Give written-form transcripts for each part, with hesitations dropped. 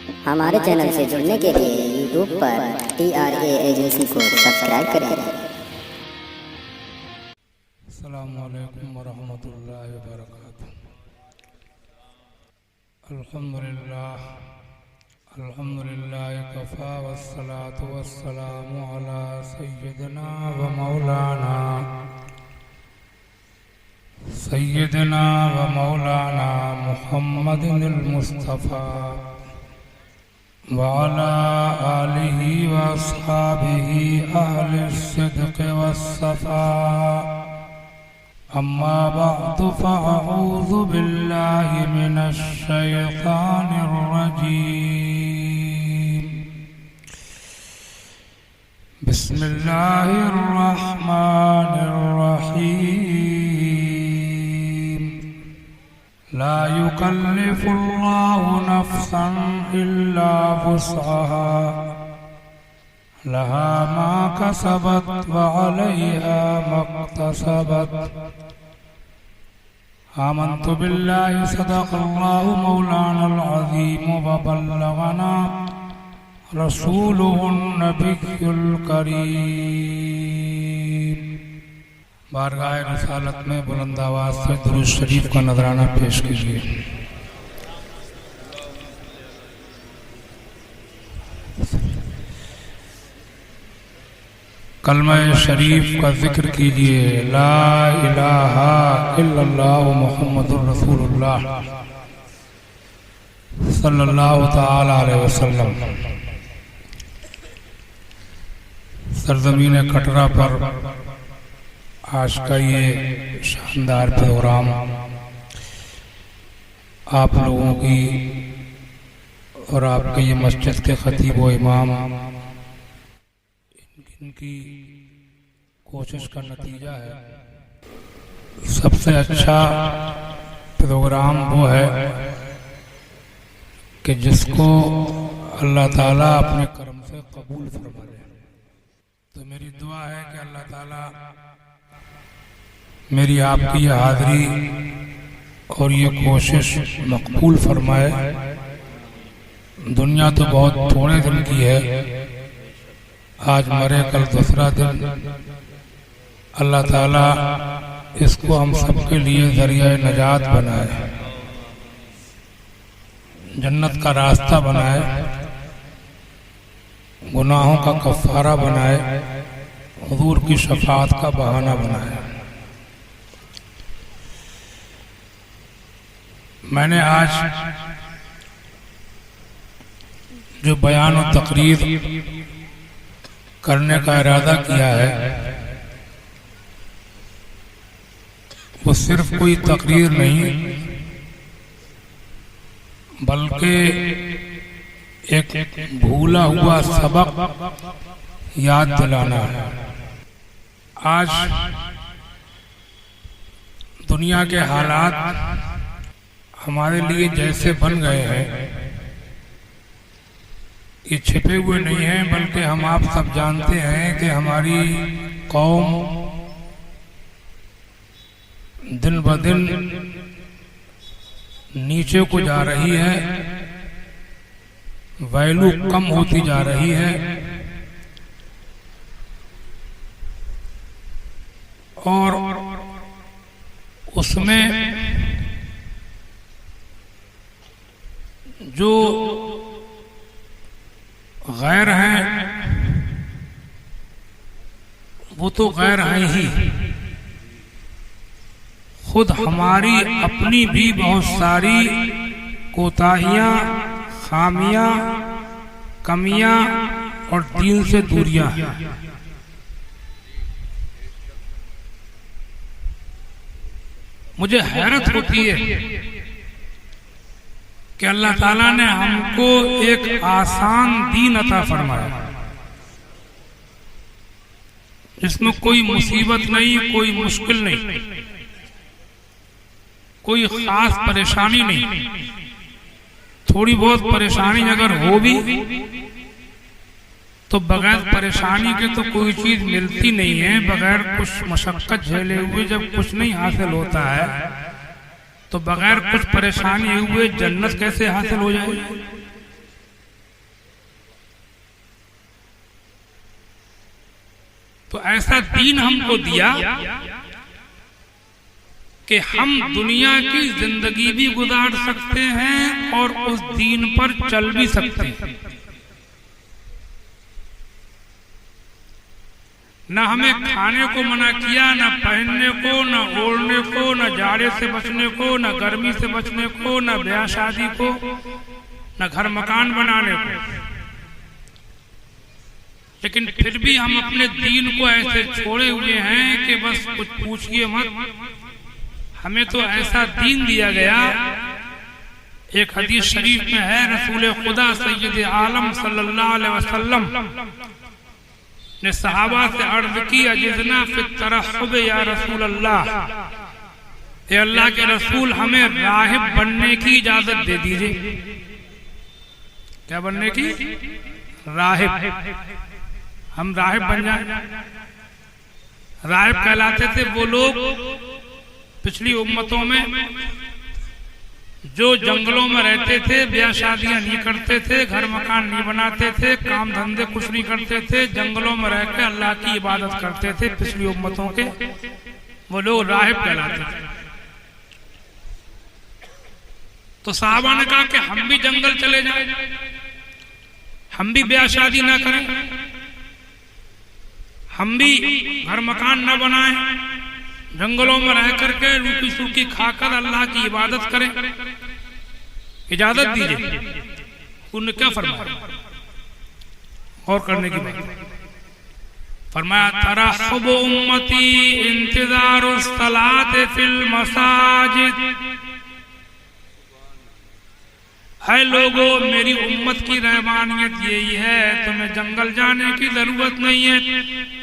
हमारे चैनल से जुड़ने के लिए यूट्यूब पर TRA एजेंसी को सब्सक्राइब करें। अस्सलामु अलैकुम वरहमतुल्लाहि वबरकातुहू। अल्हम्दुलिल्लाह कफ़ा वस्सलातु वस्सलामु अला सय्यिदिना व मौलाना मुहम्मदिनिल मुस्तफ़ा व अला आलिहि व अस्हाबिहि अहलिस सिद्क़ वस्सफ़ा। अम्मा बअदु फ़अऊज़ु बिल्लाहि मिनश शैतानिर रजीम। बिस्मिल्लाहिर रहमानिर रहीम। ला युकल्लिफुल्लाहु नफ्सन इल्ला वुस्अहा लहा मा कसबत व अलैहा मक्तसबत। आमन्तु बिल्लाहि सदक़ल्लाहु मौलानल अज़ीम व बल्लगना रसूलुहुन नबियुल करीम। बारगाह रिसालत में बुलंद आवाज़ से दुरूद शरीफ का नजराना पेश कीजिए। कलमा शरीफ का जिक्र कीजिए। ला इलाहा इल्लल्लाह मुहम्मदुर रसूलुल्लाह सल्लल्लाहु ताला अलैहि वसल्लम। सरजमीन कटरा पर आज का ये शानदार प्रोग्राम आप लोगों की और आपके ये मस्जिद के खतीब व इमाम इनकी कोशिश का नतीजा है। सबसे अच्छा प्रोग्राम वो है कि जिसको अल्लाह ताला अपने करम से कबूल फरमा ले। तो मेरी दुआ है कि अल्लाह ताला मेरी आपकी ये हाज़िरी और ये कोशिश मकबूल फरमाए। दुनिया तो बहुत थोड़े दिन की है, आज मरे कल दूसरा दिन। अल्लाह ताला इसको हम सबके लिए ज़रिया नजात बनाए, जन्नत का रास्ता बनाए, गुनाहों का कफ़ारा बनाए, हुजूर की शफाअत का बहाना बनाए। मैंने आज जो बयान और तकरीर करने का इरादा किया है वो सिर्फ कोई तकरीर नहीं बल्कि एक भूला हुआ सबक याद दिलाना है। आज दुनिया के हालात हमारे लिए जैसे बन गए हैं ये छिपे हुए नहीं हैं, बल्कि हम आप सब जानते हैं कि हमारी कौम दिन ब दिन नीचे को जा रही है, वैल्यू कम होती जा रही है और उसमें जो गैर हैं वो तो गैर हैं ही, खुद हमारी अपनी भी बहुत सारी कोताहियां, खामियां, कमियां और दीन से दूरियां हैं। मुझे हैरत होती है कि अल्लाह ताला ने हमको एक आसान दीन अता फरमाया जिसमें कोई मुसीबत नहीं, कोई मुश्किल नहीं, कोई खास परेशानी नहीं। थोड़ी बहुत परेशानी अगर हो भी तो बगैर परेशानी के तो कोई चीज मिलती नहीं है। बगैर कुछ मशक्कत झेले हुए जब कुछ नहीं हासिल होता है तो बगैर कुछ परेशानी हुए जन्नत कैसे हासिल हो जाए। तो ऐसा दीन हमको दिया कि हम दुनिया की जिंदगी भी गुजार सकते हैं और उस दीन पर चल भी सकते हैं। न हमें खाने को मना किया, न पहनने को, न ओढ़ने को, न जाड़े से बचने को, न गर्मी से बचने को, न ब्याह शादी को, न घर मकान बनाने को। लेकिन फिर भी हम अपने दीन को ऐसे छोड़े हुए हैं कि बस कुछ पूछिए मत। हमें तो ऐसा दीन दिया गया। एक हदीस शरीफ में है, रसूल खुदा सैयद आलम सल्लल्लाहु अलैहि वसल्लम ने सहाबा से अर्ज की, अजिजना फित तरहब या रसूल अल्लाह, ए अल्लाह के रसूल हमें राहिब बनने की इजाजत दे दीजिए। क्या बनने की? राहिब। हम राहिब बन जाए। राहिब कहलाते थे वो लोग पिछली उम्मतों में जो जंगलों में रहते थे, ब्याह शादियां नहीं करते थे, घर मकान नहीं बनाते थे, काम धंधे कुछ नहीं करते थे, जंगलों में रहकर अल्लाह की इबादत करते थे। पिछली उम्मतों के वो लोग राहिब कहलाते थे। तो साहबा ने कहा कि हम भी जंगल चले जाएं, हम भी ब्याह शादी ना करें, हम भी घर मकान ना बनाएं, जंगलों में रह करके रूखी सूखी खाकर अल्लाह की इबादत करें, इजाजत दीजिए। उन्होंने क्या फरमाया? और करने की बात फरमाया, तरहब उम्मती इंतजारुस सलात फिल मसाजिद। है लोगों, मेरी उम्मत की रहमानियत यही है, तुम्हें जंगल जाने की जरूरत नहीं है।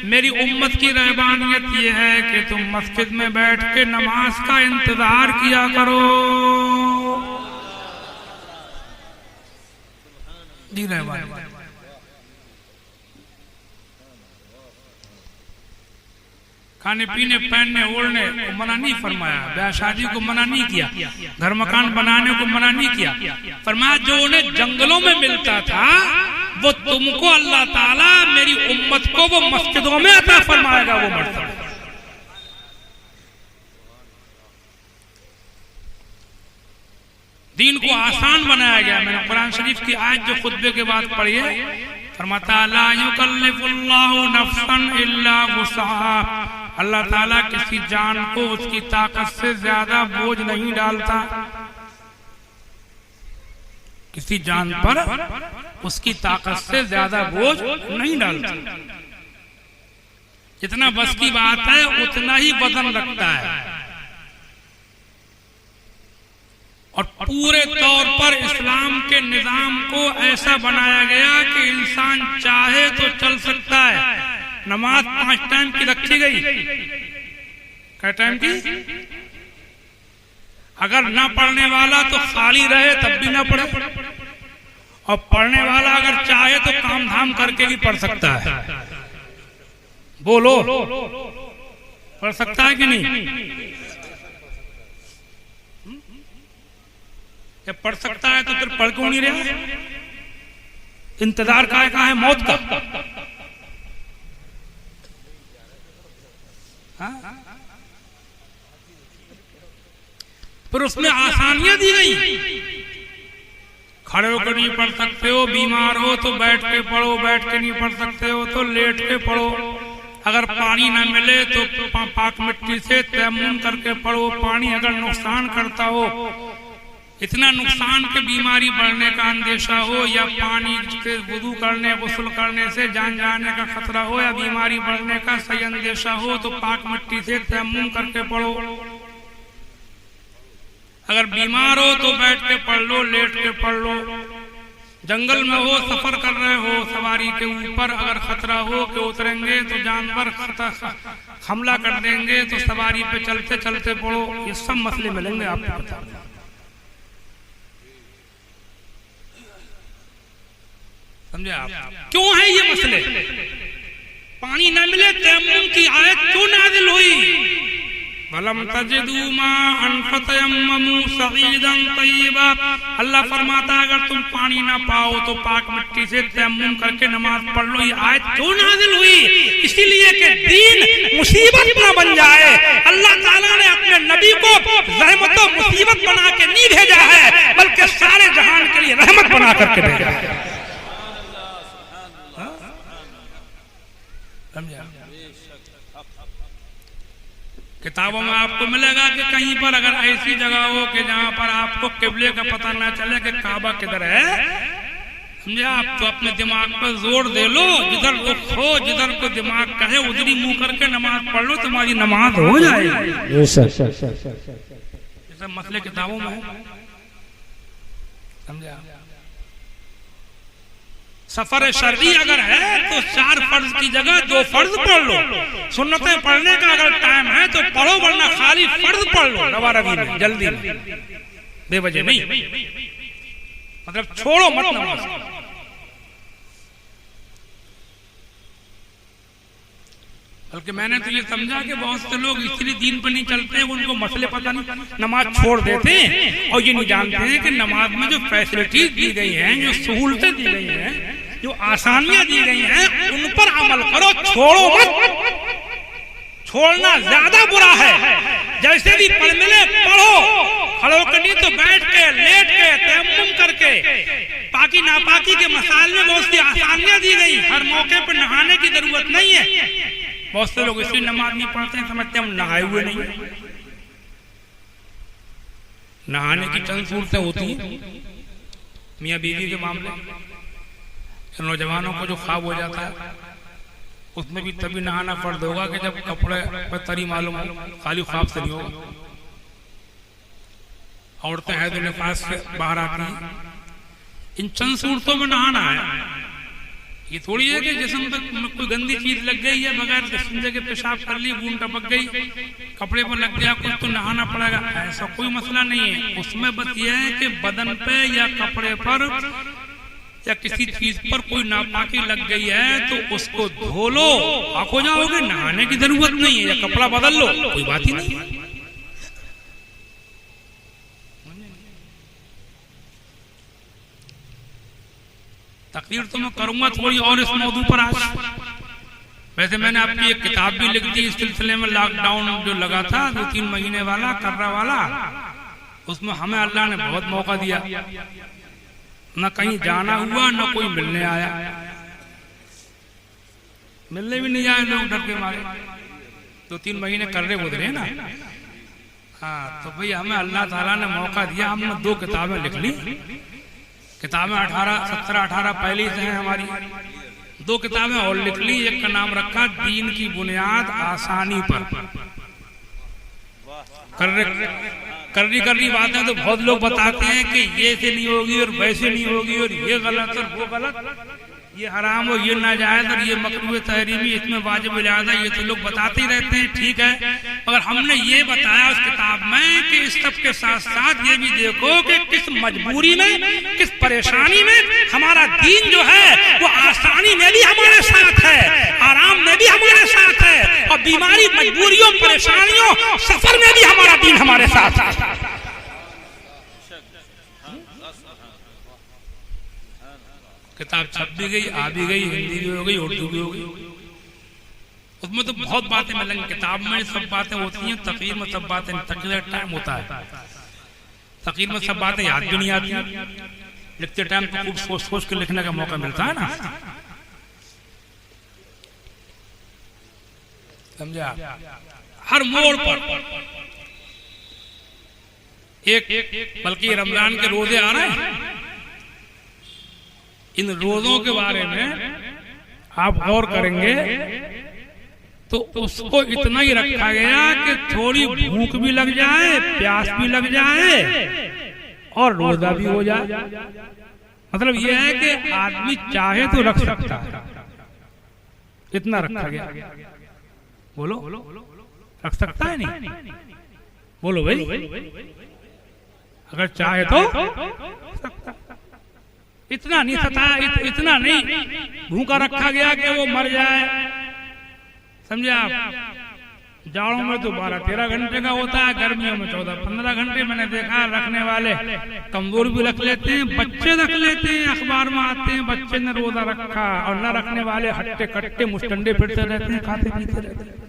मेरी उम्मत की रहमानियत ये है कि तुम मस्जिद में बैठ के नमाज का इंतजार किया करो। जी रहमानियत। खाने पीने पहनने ओढ़ने को मना नहीं फरमाया, ब्याह शादी को मना नहीं किया, घर मकान बनाने को मना नहीं किया। फरमाया जो उन्हें जंगलों में मिलता था वो तुमको अल्लाह ताला मेरी उम्मत को वो मस्जिदों में अता फरमाएगा वो मर्तबा। दीन को आसान बनाया गया। मैंने कुरान शरीफ की आयत जो खुतबे के बाद पढ़ी है, फरमाता ला युकल्लिफुल्लाहु नफ्सन इल्ला वुसअहा। अल्लाह ताला किसी जान को उसकी ताकत से ज्यादा बोझ नहीं डालता। किसी जान पर उसकी ताकत से ज्यादा बोझ नहीं डालता। जितना बस की बात है उतना ही वजन लगता है। और पूरे तौर पर इस्लाम के निजाम को ऐसा बनाया गया कि इंसान चाहे तो चल सकता है। नमाज 5 टाइम की रखी गई। कै टाइम की? अगर ना पढ़ने वाला तो खाली रहे तब भी ना पढ़े, और पढ़ने वाला अगर चाहे तो काम धाम करके भी पढ़ सकता है। बोलो, पढ़ सकता है कि नहीं? जब पढ़ सकता है तो फिर पढ़ क्यों नहीं रहा? इंतजार का है मौत का। फिर उसमें आसानियां दी गई। खड़े होकर नहीं पढ़ सकते हो, बीमार हो तो बैठ के पढ़ो, बैठ के नहीं पढ़ सकते हो तो लेट के पढ़ो। अगर पानी ना मिले तो पाक मिट्टी से तयम्मुम करके पढ़ो। पानी अगर नुकसान करता हो, इतना नुकसान के बीमारी बढ़ने का अंदेशा हो, या पानी से वुदू करने गुस्ल करने से जान जाने का खतरा हो, या बीमारी बढ़ने का सही अंदेशा हो, तो पाक मिट्टी से तयम्मुम करके पढ़ो। अगर बीमार हो तो बैठ के पढ़ लो, लेट के पढ़ लो। जंगल में हो, सफर कर रहे हो, सवारी के ऊपर अगर खतरा हो कि उतरेंगे तो जानवर हमला कर देंगे, तो सवारी पे चलते चलते पढ़ो। ये सब मसले मिलेंगे आपको पता। समझे आप? क्यों है ये मसले? पानी न मिले तयम्मुम की आयत क्यों नाज़िल हुई? वलम तजिदू माअन फतयम्ममू सईदन तय्यबा। अल्लाह फरमाता अगर तुम पानी ना पाओ तो पाक मिट्टी से तयम्मुम करके नमाज पढ़ लो। ये आयत क्यों नाज़िल हुई? इसीलिए कि दीन मुसीबत ना बन जाए। अल्लाह ताला ने अपने नबी को रहमत और मुसीबत बना के नहीं भेजा है, बल्कि सारे जहान के लिए रहमत बना करके भेजा है। समझा? किताबों में आपको मिलेगा कि कहीं पर अगर ऐसी जगह हो कि जहां पर आपको किबले का पता ना चले कि काबा किधर है, समझे आप, तो अपने दिमाग पर जोर दे लो, जिधर को खो, जिधर को दिमाग कहे उधर ही मुंह करके नमाज पढ़ लो, तुम्हारी नमाज हो जाएगी। ये सब मसले किताबों में है। समझा? सफर शर्ई अगर है तो 4 फर्ज की जगह 2 फर्ज पढ़ लो। सुन्नतें पढ़ने का अगर टाइम है तो पढ़ो, वरना खाली फर्ज पढ़ लो रवा रवी में, जल्दी में, बेवजह नहीं, मतलब छोड़ो मत नमाज। बल्कि मैंने तो ये समझा कि बहुत से लोग इसलिए दीन पर नहीं चलते हैं, उनको मसले पता नहीं, नमाज छोड़ देते हैं और ये नहीं जानते हैं कि नमाज में जो फैसिलिटीज दी गई हैं, जो सहूलतें दी गई हैं, जो आसानियां दी गई हैं, उन पर अमल करो, छोड़ो मत। छोड़ना ज्यादा बुरा है। जैसे भी पढ़ मिले पढ़ो, खड़ो करनी तो बैठ के, लेट के, तयम्मुम करके। पाकी नापाकी के मसाइल में बहुत सी आसानियां दी गई, हर मौके पर नहाने की जरूरत नहीं है। बहुत से लोग इसलिए नमाज नहीं पढ़ते हैं, समझते हम नहाए हुए नहीं है। नहाने की चंद सूरतें होती हैं मियाँ बीवी के मामले, नौजवानों को जो ख्वाब हो जाता है उसमें भी तभी नहाना फर्ज होगा कि जब कपड़े पर तरी मालूम हो, खाली ख्वाब से नहीं होगा। औरतें हैज निफास से बाहर आती हैं, इन चंद सूरतों में नहाना है। ये थोड़ी है कि जिस्म पर कोई गंदी चीज लग गई है, बगैर समझे के पेशाब कर ली, बूंद टपक गई, कपड़े पर लग गया कुछ, तो नहाना पड़ेगा, ऐसा कोई मसला नहीं है। उसमें बस ये है कि बदन पे या कपड़े पर या किसी चीज पर कोई नापाकी लग गई है तो उसको धो लो, आप हो जाओगे, नहाने की जरूरत नहीं है, या कपड़ा बदल लो, कोई बात ही नहीं है। तकरीर तो मैं करूंगा थोड़ी और इस मौजू पर आज। वैसे मैंने आपकी एक किताब भी लिख दी इस सिलसिले में, लॉकडाउन जो लगा था 2-3 महीने वाला, कर्रा वाला, उसमें हमें अल्लाह ने बहुत मौका दिया। न कहीं जाना हुआ, न कोई मिलने आया, मिलने भी नहीं आए लोग डर के मारे। 2-3 महीने कर्रे गुजरे ना। हाँ, तो भाई हमें अल्लाह ताला ने मौका दिया, हमने 2 किताबें लिख ली। किताबें 17-18 पहले से हैं हमारी, 2 किताबें और लिख ली। एक का नाम रखा दीन की बुनियाद आसानी पर। कर्री बातें तो बहुत लोग बताते हैं कि ये से नहीं होगी और वैसे नहीं होगी और ये गलत और वो गलत, ये हराम और ये नाजायज और ये मकरूह तहरीमी, इसमें वाजिब इजाज़ा, ये तो लोग बताते ही रहते हैं, ठीक है। मगर हमने ये बताया उस किताब में कि इस सब के साथ साथ ये भी देखो कि किस मजबूरी में, किस परेशानी में हमारा दीन जो है वो आसानी में भी हमारे साथ है, आराम में भी हमारे साथ है, और बीमारी, मजबूरियों, परेशानियों, सफर में भी हमारा दीन हमारे साथ है। किताब छप भी गई, आ भी गई, हिंदी भी हो गई, उर्दू भी हो गई। उसमें तो बहुत बातें मिलेंगी। किताब में सब बातें होती हैं, तकरीर में सब बातें, तकरीर टाइम होता है, तकरीर में सब बातें याद भी नहीं आती, लिखते टाइम तो खूब सोच सोच के लिखने का मौका मिलता है ना। समझा? हर मोड़ पर एक, बल्कि रमजान के रोजे आ रहे हैं, इन रोजों के बारे में आप गौर करेंगे तो उसको इतना ही रखा गया कि थोड़ी भूख भी लग जाए, प्यास भी लग जाए और रोजा भी हो जाए। मतलब यह है कि आदमी चाहे तो रख सकता है, इतना रखा गया। बोलो, रख सकता है नहीं? बोलो भाई, अगर चाहे तो सकता। इतना नहीं सताया, इतना नहीं भूखा रखा गया कि वो मर जाए, समझे आप? जाड़ों में तो 12-13 घंटे का होता है, गर्मियों में 14-15 घंटे। मैंने देखा रखने वाले कमजोर भी रख लेते हैं, बच्चे रख लेते हैं, अखबार में आते हैं बच्चे ने रोजा रखा, और न रखने वाले हट्टे कट्टे मुस्टंडे फिरते रहते हैं, खाते पीते रहते हैं।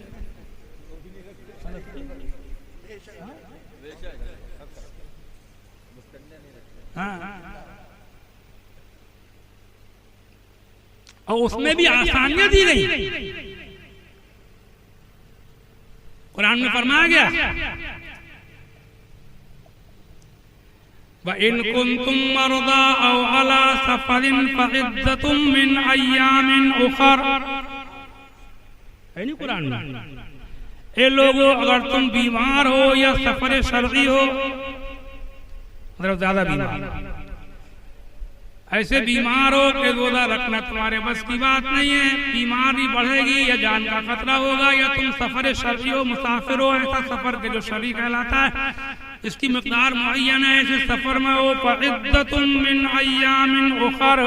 हाँ, और उसमें भी आसानियां दी गई। कुरान में फरमाया गया, व इन कुंतुम मरदा औ अला सफरिन फइद्दतुम मिन अय्यामिन उखर। है नहीं कुरान में? ए लोगों, अगर तुम बीमार हो या सफर शरई हो, मतलब ज्यादा बीमार, ऐसे बीमार हो कि रोजा रखना तुम्हारे बस की बात नहीं है, बीमारी बढ़ेगी या जान का खतरा होगा, या तुम सफर शरई हो, मुसाफिर हो, ऐसा सफर के जो शरई कहलाता है, इसकी मिकदार मुअय्यन है, ऐसे सफर में हो, फइद्दतुम मिन अय्यामिन उखर,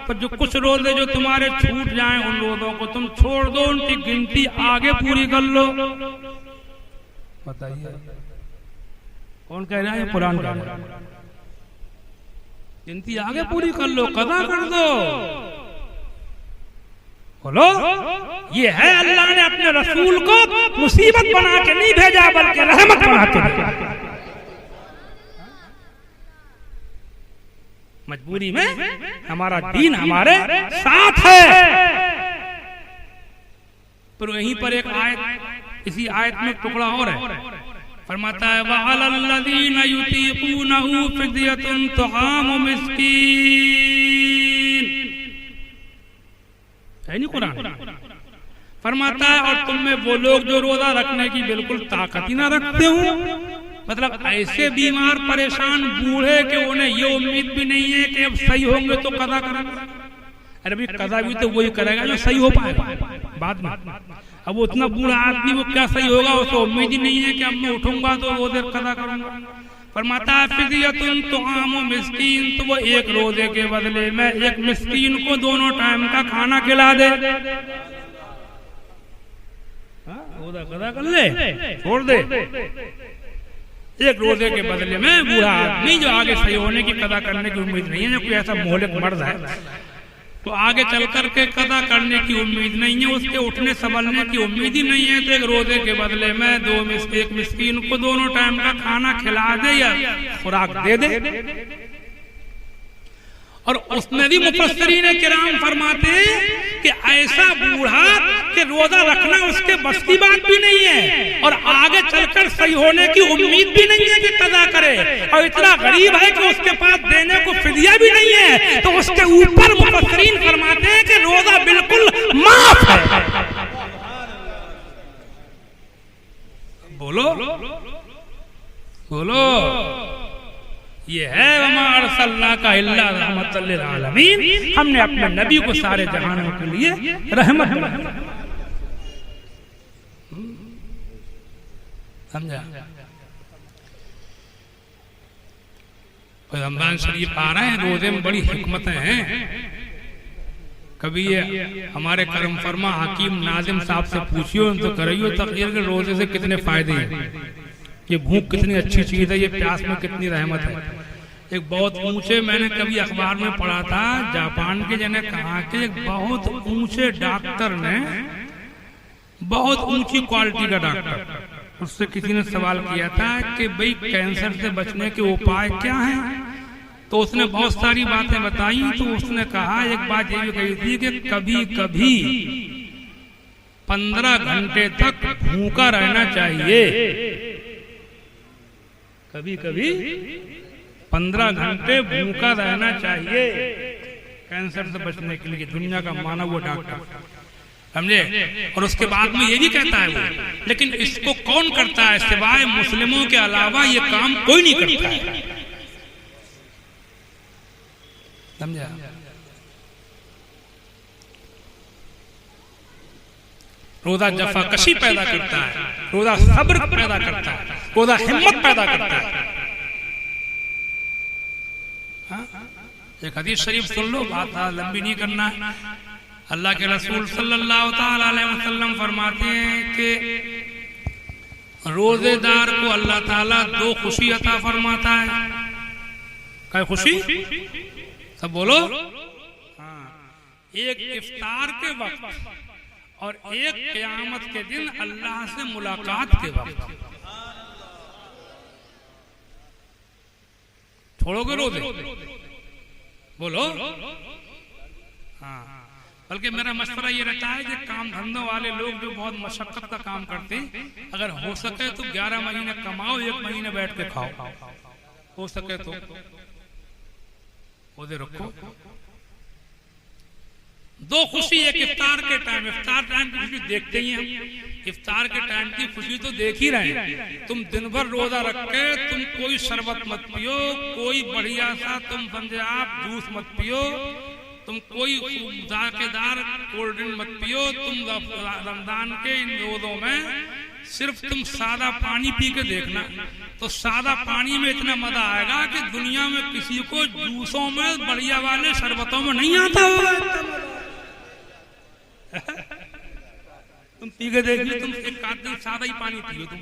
तो जो कुछ रोजे जो तुम्हारे छूट जाएं उन रोजों को तुम छोड़ दो, उनकी गिनती आगे पूरी कर लो। बताइए कौन कह रहा है? कुरान कह रहा है। गिनती आगे पूरी कर लो, कदा कर दो। बोलो, ये है अल्लाह ने अपने रसूल को मुसीबत बना के नहीं भेजा, बल्कि रहमत बना के भेजा। मजबूरी में हमारा दीन हमारे साथ है। पर यहीं पर एक आयत, इसी आयत में टुकड़ा और है, फरमाता है वअलल्लज़ीना युतीक़ूनहु फ़िद्यतुन तुआमु मिस्कीन। है नहीं कुरान? फरमाता है और तुम में वो लोग जो रोजा रखने की बिल्कुल ताकत ही ना रखते हो, मतलब ऐसे बीमार परेशान बूढ़े के उन्हें ये उम्मीद भी नहीं है कि अब सही होंगे तो कदा करेंगे। अरे भाई कदा भी तो वही करेगा जो सही हो पाएगा बाद में। अब वो इतना बूढ़ा आदमी वो क्या सही होगा, उसको उम्मीद ही नहीं है कि अब मैं उठूंगा तो रोजे कदा करूंगा। फरमाता है फिदियतुन तुआमु मिस्कीन, तो वो एक रोजे के बदले में एक मिस्कीन को दोनों टाइम का खाना खिला दे। रोजा कदा कर ले, छोड़ दे। एक रोजे के बदले में बूढ़ा आदमी जो आगे सही होने की कदा करने की उम्मीद नहीं है, जो कोई ऐसा मोहलिक मर्द है तो आगे चल करके कदा करने की उम्मीद नहीं है, उसके उठने संभलने की उम्मीद ही नहीं है, तो एक रोजे के बदले में एक मिस्कीन को दोनों टाइम का खाना खिला दे या खुराक दे दे। और उसमें भी मुफस्सिरीन किराम फरमाते हैं कि ऐसा बूढ़ा कि रोजा रखना उसके बस की बात भी नहीं है और आगे चलकर सही होने की उम्मीद भी नहीं है कि कदा करे, और इतना गरीब है कि उसके पास देने को फिदिया भी नहीं है, तो उसके ऊपर मुफस्सिरीन फरमाते हैं कि रोजा बिल्कुल माफ है। बोलो बोलो, ये है वमा अरसलनाका इल्ला रहमतल लिल आलमीन, हमने अपने नबी को सारे जहानों के लिए रहमत बनाया। समझा? रमजान शरीफ आ रहे हैं, रोजे में बड़ी हिकमतें हैं। कभी ये हमारे करम फरमा हकीम नाजिम साहब से पूछियो तो करियो तकरीर के रोजे से कितने फायदे हैं, ये भूख कितनी अच्छी चीज है, ये प्यास में कितनी रहमत है। एक बहुत ऊंचे मैंने कभी अखबार में पढ़ा था, जापान के जने कहा कि एक बहुत ऊंचे डॉक्टर ने, बहुत ऊंची क्वालिटी का डॉक्टर, उससे किसी ने सवाल किया था कि भाई कैंसर से बचने के उपाय क्या हैं, तो उसने बहुत सारी बातें बताई। तो उसने कहा, एक बात ये भी कही थी कि कभी कभी 15 घंटे तक भूखा रहना चाहिए, कभी कभी 15 घंटे भूखा रहना चाहिए कैंसर से बचने के लिए। दुनिया का माना वो डॉक्टर, समझे? और उसके बाद में ये भी कहता है वो, लेकिन इसको कौन करता है सिवाय मुस्लिमों के अलावा, ये काम कोई नहीं करता है। समझा? रोजा जफाकशी पैदा करता है, रोजा सब्र पैदा करता है, रोजा हिम्मत पैदा करता है। एक हदीस शरीफ सुन लो, बात लंबी नहीं करना। अल्लाह के रसूल सल्लल्लाहु अलैहि वसल्लम फरमाते हैं कि रोजेदार को अल्लाह ताला दो खुशी अता फरमाता है। क्या खुशी? सब बोलो। हाँ, एक इफ्तार के वक्त और एक क़यामत के दिन अल्लाह से मुलाकात के वक्त। छोड़ोगे रोजे? बोलो। हाँ, बल्कि मेरा मशवरा ये रहता है कि काम धंधों वाले लोग जो बहुत मशक्कत का काम करते हैं, अगर हो सके तो 11 महीने कमाओ, 1 महीने बैठ के खाओ। हो सके तो रोजे रखो। दो खुशी, एक इफ्तार के टाइम। इफ्तार टाइम की खुशी देखते ही हैं, इफ्तार के टाइम की खुशी तो देख ही रहे हैं। तुम दिन भर रोजा रख के तुम कोई शरबत मत पियो, कोई बढ़िया सा तुम समझे आप जूस मत पियो, तुम कोई जाकेदार कोल्ड ड्रिंक मत पियो। तुम रमजान के इन रोजों में सिर्फ तुम सादा पानी पी के देखना, तो सादा पानी में इतना मजा आएगा कि दुनिया में किसी को जूसों में बढ़िया वाले शरबतों में नहीं आता होगा। तुम पी के देखिए, तुम एक आध दिन सादा ही पानी पियो तुम,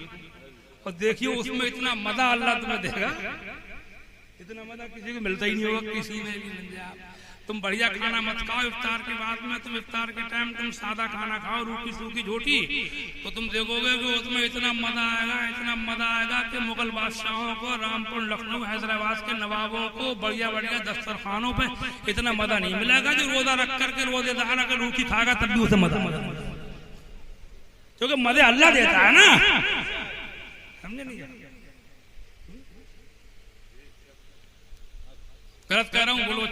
और देखियो उसमें इतना मजा अल्लाह तुम्हें देगा, इतना मजा किसी को मिलता ही नहीं होगा, किसी में भी मिल जाए। तुम बढ़िया खाना मत खाओ इफ्तार के बाद में, तुम इफ्तार के टाइम तुम सादा खाना खाओ, रूखी सूखी झोटी, तो तुम देखोगे कि उसमें इतना मजा आएगा, इतना मजा आएगा कि मुगल बादशाहों को, रामपुर, लखनऊ, हैदराबाद के नवाबों को बढ़िया बढ़िया दस्तरखानों पे इतना मजा नहीं मिलेगा जो रोजा रख करके रोजेदार अगर रूखी खाएगा तब भी उसे मजा, क्योंकि मजे अल्लाह देता है ना। समझे नहीं? गलत कह रहा हूँ? बोलो।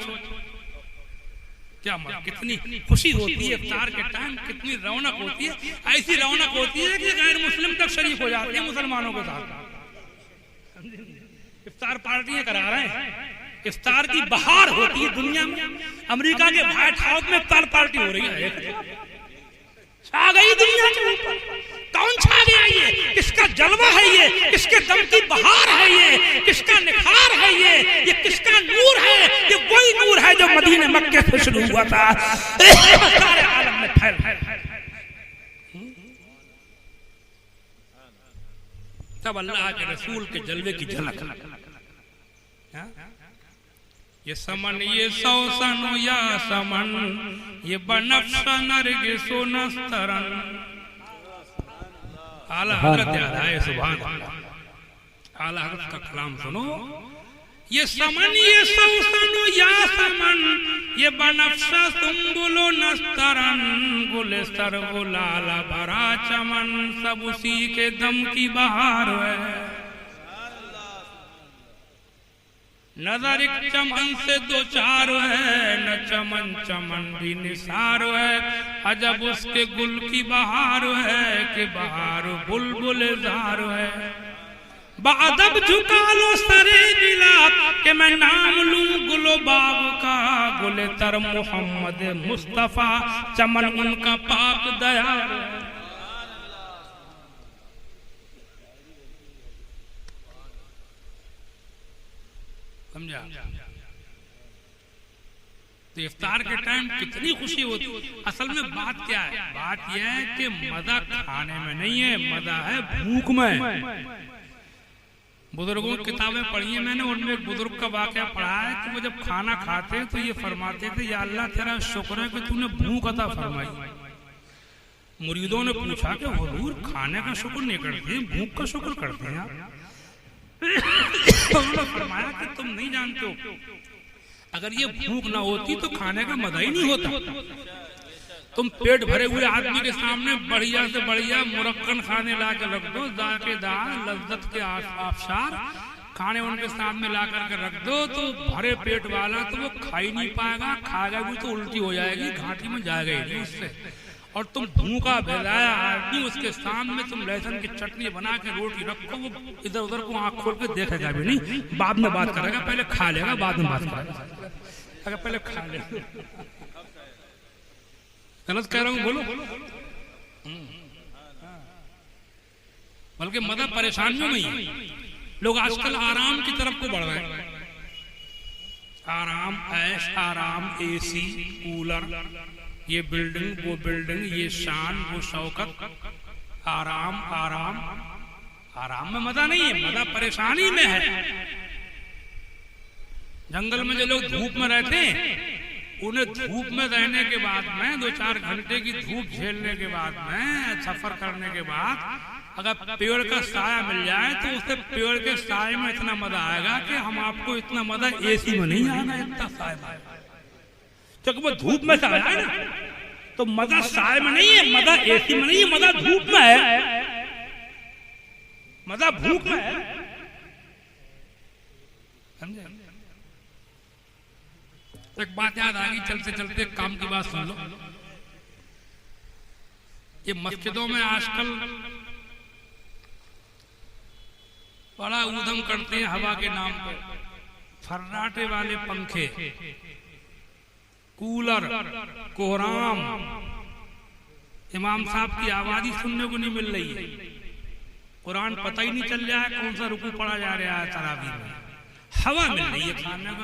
क्या कितनी खुशी होती है इफ्तार के टाइम, कितनी रौनक होती है। ऐसी रौनक होती है कि गैर मुस्लिम तक शरीक हो जाते हैं मुसलमानों के साथ। इफ्तार पार्टियां करा रहे हैं, इफ्तार की बहार होती है दुनिया में। अमेरिका के व्हाइट हाउस में इफ्तार पार्टी हो रही है। छा गई दुनिया के ऊपर। कौन छा गया? ये किसका जलवा है? ये किसके दम की बहार है? ये किसका निखार है? ये किसका नूर है? ये वही नूर है जो मदीने मक्के से शुरू हुआ था, सारे आलम में फैल। तब अल्लाह के रसूल के जलवे की झलक। ये समन, ये सौसन या समन, ये बनफ्श नरगिसो नस्तरन। आला हज़रत याद आए, सुभान अल्लाह। आला हज़रत का कलाम सुनो। ये समन, ये सौसन या समन, ये बनफ्श सुंबुलो नस्तरन, गुलस्तर गुलाला भरा चमन, सब उसी के दम की बहार है। नजर एक चमन से दो चार है, न चमन चमन भी निसार है, अजब उसके गुल की बहार है कि बहार बुलबुल जार है। बादब झुका लो सरे जिला कि मैं नाम लूं गुलो बाग का, गुले तर मोहम्मद मुस्तफा, चमन उनका पाक दयार है। समझा? तो इफ्तार के टाइम कितनी खुशी होती है। असल में बात क्या है? बात यह है कि मजा खाने में नहीं है, मजा है भूख में। बुजुर्गों की किताबें पढ़ी है मैंने, उनमें एक बुजुर्ग का वाकया पढ़ा है कि वो जब खाना खाते तो ये फरमाते थे, या अल्लाह तेरा शुक्र है कि तूने भूख अता फरमाई। मुरीदों ने पूछा कि हुजूर खाने का शुक्र नहीं करते, भूख का शुक्र करते हैं आप? उन्होंने फरमाया कि तुम नहीं जानते हो, अगर ये भूख ना होती तो खाने का मजा ही नहीं होता। तुम पेट भरे हुए आदमी के सामने बढ़िया से बढ़िया मुरक्कन खाने ला के रख दो, जाकेदार लज्जत के आबशार खाने उनके सामने ला करके रख दो, तो भरे पेट वाला तो वो खा ही नहीं पाएगा, खाएगा भी तो उल्टी हो जाएगी, घाटी में जाएगा ही नहीं उससे। और तुम भूखा भेलाया आदमी उसके सामने तुम लहसुन की चटनी बना के रोटी रखो, वो इधर उधर को आंख खोल के देखेगा भी नहीं, बाद में बात करेगा, पहले खा लेगा बाद में बात करेगा, अगर पहले खा ले। गलत कह रहा हूँ? बोलो। बल्कि मदद परेशानियों में ही लोग आजकल आराम की तरफ को बढ़ रहे हैं। आराम, ऐश आराम, एसी, कूलर, ये बिल्डिंग वो बिल्डिंग, ये शान वो शौकत, आराम आराम आराम में मजा नहीं है, मजा परेशानी में है। जंगल में जो लोग धूप में रहते हैं, उन्हें धूप में रहने के बाद में 2-4 घंटे की धूप झेलने के बाद में, सफर करने के बाद अगर पेड़ का साया मिल जाए तो उससे पेड़ के साये में इतना मजा आएगा कि हम आपको इतना मजा एसी में नहीं आना, इतना साया आएगा। क्योंकि वो धूप में साया है ना, तो मजा साये में नहीं है, मजा एसी में नहीं है, मजा धूप में है, मजा भूख में है। समझे? एक बात याद आ गई, चलते चलते काम की बात सुन लो। ये मस्जिदों में आजकल बड़ा ऊधम करते हैं हवा के नाम पे। फर्राटे वाले पंखे, कूलर, कोहराम, इमाम साहब की आवाज ही सुनने को नहीं मिल रही है। कुरान पता ही नहीं चल रहा है कौन सा रुकू पढ़ा जा रहा है तरावी में। हवा मिल रही है खाने को,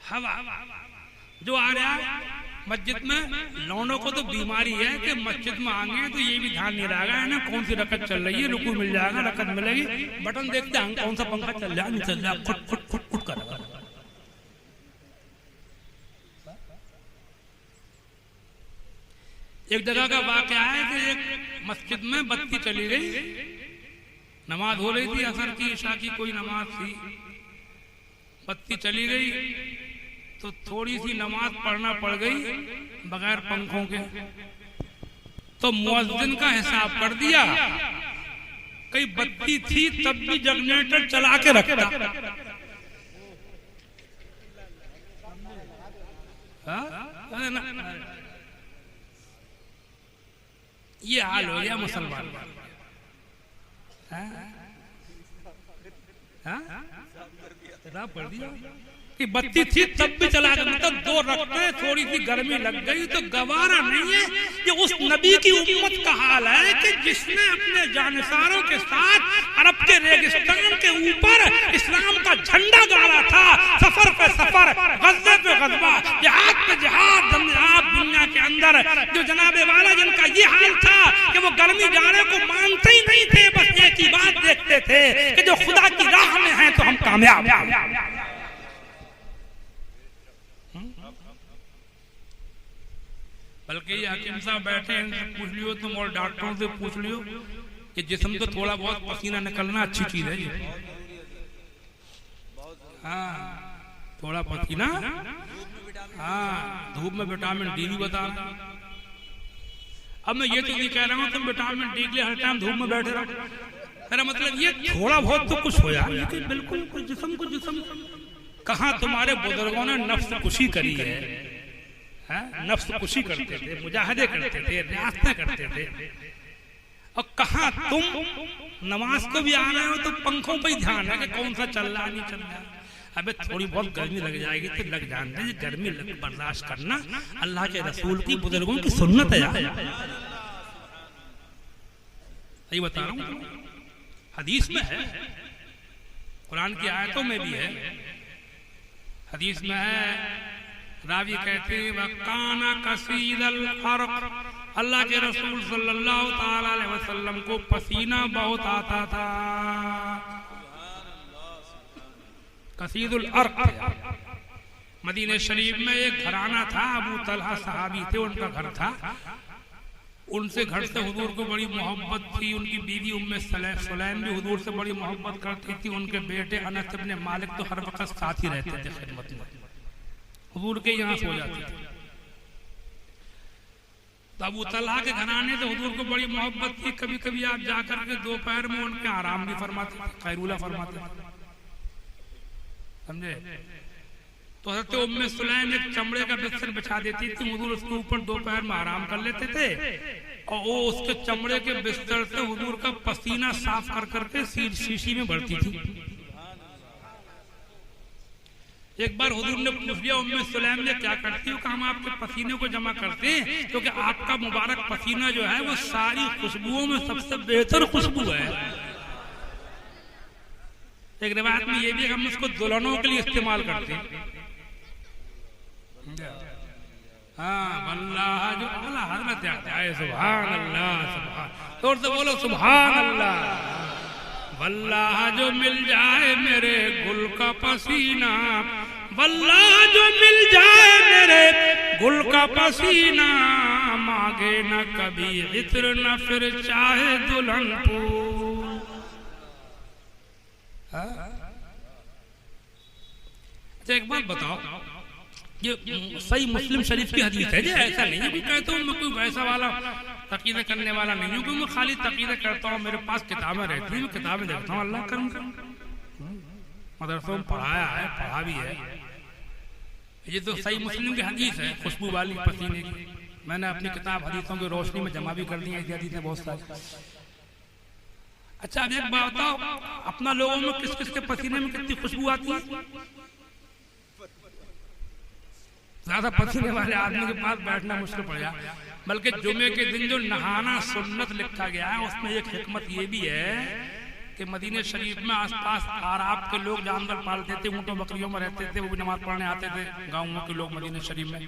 हवा जो आ रहा है मस्जिद में। लौंडों को तो बीमारी है कि मस्जिद में आएंगे तो ये भी ध्यान नहीं रहेगा है ना कौन सी रकत चल रही है, रुकू मिल जाएगा, रकत मिलेगी, बटन देखते हैं कौन सा पंखा चल रहा है, नहीं चल रहा, खुट खुट खुट खुट करेगा। एक जगह का वाकया है कि एक मस्जिद में बत्ती चली गई, नमाज हो रही थी, असर की ईशा की कोई नमाज थी, बत्ती चली गई तो थोड़ी सी नमाज पढ़ना पड़ गई बगैर पंखों के। तो मुअज्जिन का हिसाब कर दिया, कई बत्ती थी तब भी जनरेटर चला के रखता। ये हाल हो गया मुसलमान। पढ़ दिया कि बत्ती थी तब भी चला गया, मतलब 2 रखते, थोड़ी सी गर्मी लग गई तो गवारा नहीं है। ये उस नबी की उम्मत का हाल है कि जिसने अपने जानिसारों के साथ अरब के रेगिस्तान के ऊपर इस्लाम का झंडा गाड़ा था, सफर पे सफर, गज़वे पे गज़वा, जिहाद पे जिहाद, आप दुनिया के अंदर जो जनाबे वाला जिनका ये हाल था कि वो गर्मी जाने को मानते ही नहीं थे, बस एक ही बात देखते थे कि जो खुदा की राह में है तो हम कामयाब। बल्कि ये हकीम साहब बैठे हैं, इनसे पूछ लियो तुम और डॉक्टरों से पूछ लियो कि जिस्म तो थोड़ा बहुत पसीना निकलना अच्छी चीज है ये। हाँ, थोड़ा पसीना, हाँ, धूप में विटामिन डी भी बता रहा। अब मैं ये तो नहीं कह रहा हूँ तुम विटामिन डी के लिए हर टाइम धूप में बैठे रहो, मेरा मतलब ये थोड़ा बहुत तो कुछ हो यार, बिल्कुल कुछ जिस्म को जिस्म। कहाँ तुम्हारे बुजुर्गों ने नफ्स कुशी करी है, नफ्स कुशी करते थे, मुजाहिदे करते थे, रियासतें करते थे। और कहाँ तुम नमाज को भी आ रहे हो तो पंखों पे ही ध्यान है कि कौन सा चल रहा नहीं चल रहा। अबे थोड़ी बहुत गर्मी लग जाएगी तो लग जाने दे, गर्मी बर्दाश्त करना अल्लाह के रसूल की बुजुर्गों की सुन्नत है यार। सही बता रहा हूँ, हदीस में है, कुरान की आयतों में भी है। हदीस में है, रावी कहते हैं वकाना कसीदल अर्क, अल्लाह के रसूल सल्लल्लाहु ताला अलैहि वसल्लम को पसीना बहुत आता था। कसीदुल अर्क, मदीने शरीफ में एक घराना था, अबू तलहा सहाबी थे, उनका घर था। उनसे घर से हुजूर को बड़ी मोहब्बत थी। उनकी बीवी उम्मे सुलैम भी हुजूर से बड़ी मोहब्बत करती थी। उनके बेटे अनस इब्ने मालिक तो हर वक्त साथ ही रहते थे खिदमत में, हुजूर के यहाँ सो जाते थे। तो अबू तलहा के घराने से हुजूर को बड़ी मोहब्बत थी। कभी कभी आप जाकर के दोपहर में उनके आराम भी फरमाते, खैरूला फरमाते, समझे। तो हज़रत उम्मे सुलैम एक चमड़े का बिस्तर बिछा देती थी, हुजूर उसके ऊपर दोपहर में आराम कर लेते थे और वो उसके चमड़े के बिस्तर से हुजूर का पसीना साफ कर करके शीशी में भरती थी। एक बार हुजूर ने पूछ लिया उम्मे सुलैम ने क्या करती हो, कि हम आपके पसीने को जमा करते हैं क्योंकि आपका मुबारक पसीना जो है वो सारी खुशबुओं में सबसे बेहतर खुशबू है। एक रिवायत में ये भी हम उसको दुल्हनों के लिए इस्तेमाल करते हैं। हाँ, वल्लाह जो आला हजरत आए, सुभान अल्लाह, सुभान, तोड़ से बोलो सुभान अल्लाह। वल्लाह जो मिल जाए मेरे गुल का पसीना, वल्लाह जो मिल जाए मेरे गुल का पसीना, मांगे न कभी इत्र न फिर चाहे दुल्हन फूल। अच्छा एक बात बताओ, ये सही मुस्लिम शरीफ की हदीस है, ऐसा नहीं है कि कहता हूँ मैं कोई वैसा वाला तकीदा करने वाला नहीं हूँ कि मैं खाली तकीदा करता हूँ, मेरे पास किताबें रहती हैं, मैं किताबें देखता हूँ, अल्लाह करम कर मदरसों में पढ़ाया है, पढ़ा भी है। ये तो सही मुस्लिम की हदीस है, खुशबू वाली पसीने की। मैंने अपनी किताब हदीसों की रोशनी में जमा भी कर दी है, ऐसी हदीसें बहुत सारी। अच्छा अब एक बात बताओ, अपना लोगों में किस किस के पसीने में कितनी खुशबू आती है? ज्यादा पसीने वाले आदमी के पास बैठना मुश्किल पड़ जाए। बल्कि जुमे के दिन जो नहाना सुन्नत लिखा गया है, उसमें एक हिकमत ये भी है कि मदीने शरीफ में आसपास आराब के लोग जानवर पालते थे, ऊँटों बकरियों में रहते थे, वो भी नमाज पढ़ने आते थे गाँवों के लोग मदीने शरीफ में।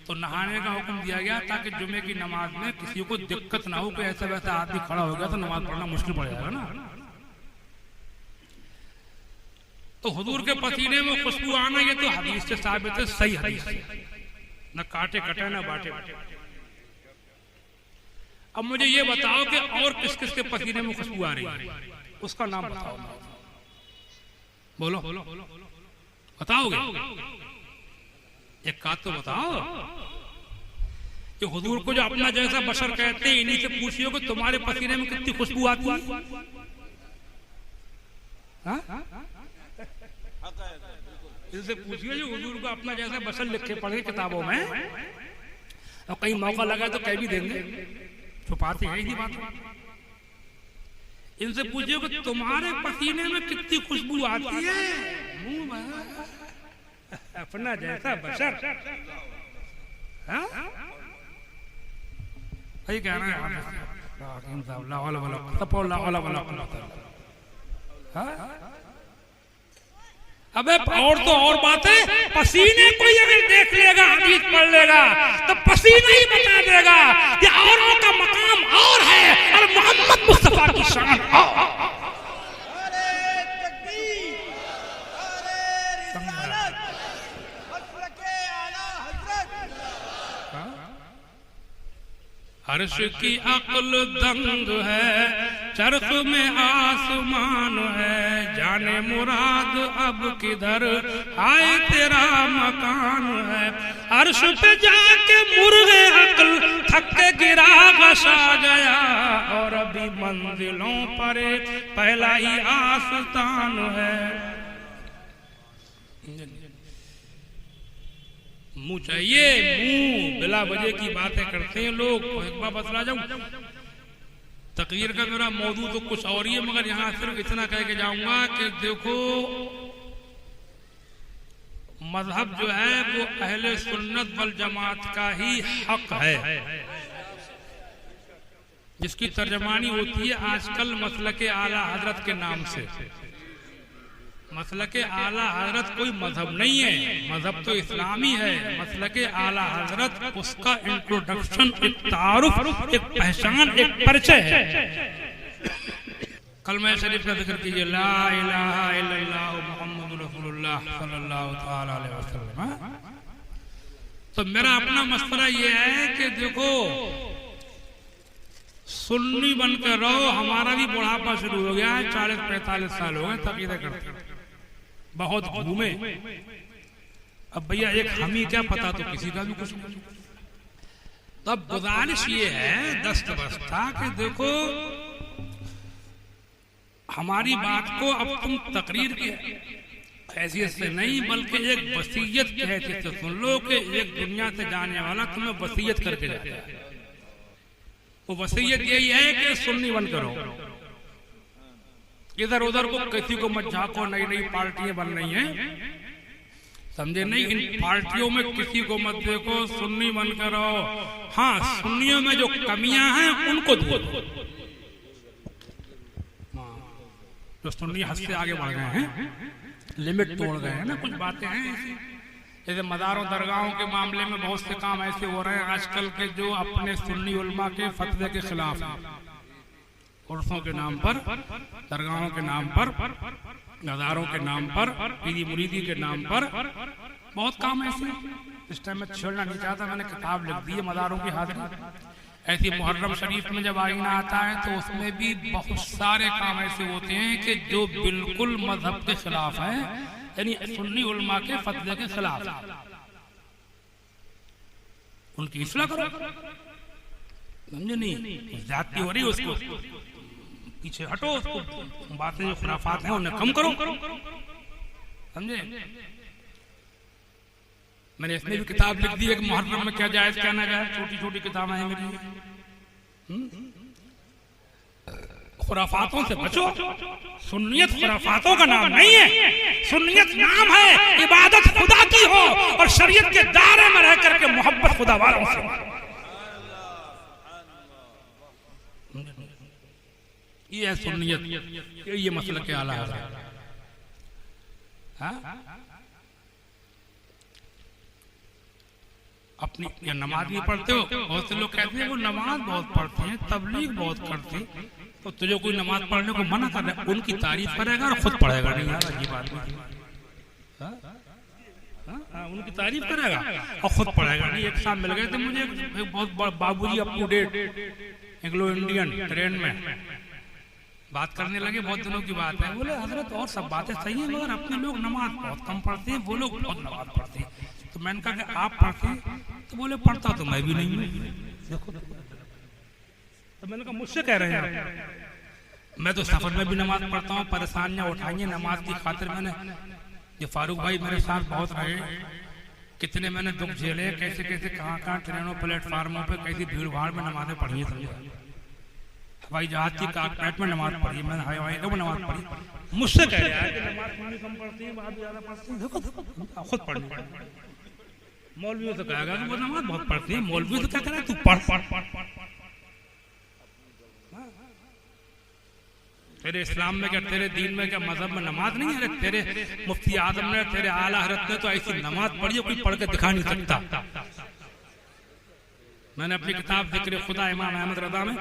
तो नहाने का हुक्म दिया गया ताकि जुमे की नमाज में किसी को दिक्कत ना हो, कोई ऐसा वैसा आदमी खड़ा हो गया तो नमाज पढ़ना मुश्किल पड़ जाएगा ना। तो हुजूर के पसीने में खुशबू आना ये तो हदीस से साबित है, सही हदीस है, न काटे कटे न बाटे। अब मुझे ये बताओ कि और किस किस के पसीने में खुशबू आ रही है, उसका नाम बताओ। बोलो बताओगे? एक बात तो बताओ कि हुजूर को जो अपना जैसा बशर कहते हैं, इन्हीं से पूछिए कि तुम्हारे पसीने में कितनी खुशबू आती है। इनसे पूछिए जो हुजूर को अपना जैसा बशर लिखे पढ़े किताबों में, और कहीं मौका लगा तो कह भी देंगे, छुपाते हैं इसी बात। इनसे पूछिए कि तुम्हारे पसीने में कितनी खुशबू आती है। अपना जैसा बशर, सही कह रहे हैं। अबे और तो और बातें, पसीने कोई अगर देख लेगा, हदीस पढ़ लेगा तो पसीना ही बता देगा कि औरों का मकाम और है और मोहम्मद मुस्तफा की शान और। अर्श की अक्ल दंग है, चरख में आसमान है, जाने मुराद अब किधर आए तेरा मकान है। अर्श पे जाके मुर्गे अक्ल थक के गिरा गशा गया, और अभी मंजिलों पर पहला ही आस्तान है। मुंह चाहिए, मुंह बिला वजह की बातें करते हैं लोग। एक बार बतला जाऊं, तकरीर का मेरा मौजूद तो कुछ और ही है, मगर यहां सिर्फ इतना कह के जाऊंगा कि देखो मजहब जो है वो अहले सुन्नत वल जमात का ही हक है, जिसकी तर्जमानी होती है आजकल मसलके आला हजरत के नाम से। मसलके आला हजरत कोई मजहब नहीं है, मजहब तो इस्लामी है। मसलके आला हजरत उसका इंट्रोडक्शन, एक तारुफ, एक पहचान, एक परिचय है। कलमा शरीफ का जिक्र कीजिए, ला इलाहा इल्लल्लाह मुहम्मदुर रसूलुल्लाह सल्लल्लाहु तआला अलैहि वसल्लम। तो मेरा अपना मसला ये है कि देखो सुन्नी बनकर रहो। हमारा भी बुढ़ापा शुरू हो गया है, 40-45 साल हो गए तकीदा करते, बहुत घूमे। अब भैया एक हम ही क्या पता, तो किसी का भी कुछ नहीं। तब गुजारिश ये है दस्तबस्ता कि देखो हमारी बात को अब तुम तकरीर की हैसियत से नहीं बल्कि एक वसीयत की हैसियत से सुन लो कि एक दुनिया से जाने वाला तुम्हें वसीयत करके जाता है। वो वसीयत यही है कि सुन्नी बन करो, इधर उधर को किसी को मत झाको। नई नई पार्टियां बन रही हैं, समझे नहीं? इन पार्टियों में किसी को मत देखो, सुन्नी बन करो। हाँ, सुन्नियों में जो कमियां हैं उनको दो। जो सुन्नी हद से आगे बढ़ गए हैं, लिमिट तोड़ गए हैं ना, कुछ बातें हैं ऐसी। जैसे मदारों दरगाहों के मामले में बहुत से काम ऐसे हो रहे हैं आजकल के जो अपने सुन्नी उलमा के फतवे के खिलाफ हैं। उर्सों के नाम पर, दरगाहों के नाम पर, मदारों के नाम पर, पीरी मुरीदी के नाम पर बहुत काम ऐसे। इस टाइम में छोड़ना नहीं चाहता, मैंने किताब लिख दी है मदारों की हाजिरी। ऐसी मुहर्रम शरीफ में जब आईना आता है तो उसमें भी बहुत सारे काम ऐसे होते हैं कि जो बिल्कुल मजहब के खिलाफ हैं, यानी सुन्नी उलमा के फतवे के खिलाफ। उनकी इस्लाह करो, समझे नहीं? जाती हो रही उसको पीछे हटो, उसको बातें जो खुराफात हैं उन्हें कम करो, समझे? मैंने इसमें भी किताब लिख दी है कि मुहर्रम में क्या जायज क्या ना जायज। छोटी छोटी किताबें हैं मेरी। खुराफातों से बचो। सुन्नियत खुराफातों का नाम नहीं है। सुन्नियत नाम है इबादत खुदा की हो और शरीयत के दायरे में रह करके मोहब्बत खुदा वालों से। ये है सुन्नियत, ये मसला के आला है। अपनी या नमाज नहीं पढ़ते हो, बहुत से लोग कहते हैं वो नमाज बहुत पढ़ते हैं, तबलीग बहुत करते, तो तुझे कोई नमाज पढ़ने को मना कर रहा है, उनकी तारीफ करेगा और खुद पढ़ेगा नहीं। यार ये बात नहीं, उनकी तारीफ करेगा और खुद पढ़ेगा नहीं। एक साथ मिल गए थे मुझे एक बहुत बाबूजी up to date Anglo Indian train में बात करने लगे, बहुत दिनों की बात है। बोले हजरत और सब बातें सही है मगर अपने लोग नमाज बहुत कम पढ़ते हैं, वो लोग बहुत नमाज पढ़ते हैं। तो मैंने कहा कि आप पढ़ते हैं? तो बोले पढ़ता तो मैं भी नहीं हूँ। देखो तो मैंने कहा मुझसे कह रहे हैं? मैं तो सफर में भी नमाज पढ़ता हूँ, परेशानियां उठाई हैं नमाज की खातिर। मैंने ये फारूक भाई मेरे साथ बहुत रहे, कितने मैंने दुख झेले, कैसे कैसे कहाँ कहाँ ट्रेनों प्लेटफार्मों पे कैसी भीड़ भाड़ में नमाजें पढ़ी है। हवाई जहाज की काकपैट में नमाज पढ़ी, मैंने हवाई अड्डे में नमाज पढ़ी। मुझसे कह रहा है कि नमाज कम पढ़ती है, बात ज्यादा पढ़ती है। देखो खुद पढ़। मौलवियों से कहेगा कि वो नमाज बहुत पढ़ती है, मौलवियों से क्या कह रहा है तू पढ़। तेरे इस्लाम में क्या, तेरे दीन में क्या, मजहब में नमाज नहीं है? तेरे मुफ्ती आजम ने, तेरे आला हजरत ने तो ऐसी नमाज पढ़ी है कोई पढ़ के दिखा नहीं सकता। मैंने अपनी किताब जिक्र खुदा इमाम अहमद रज़ा में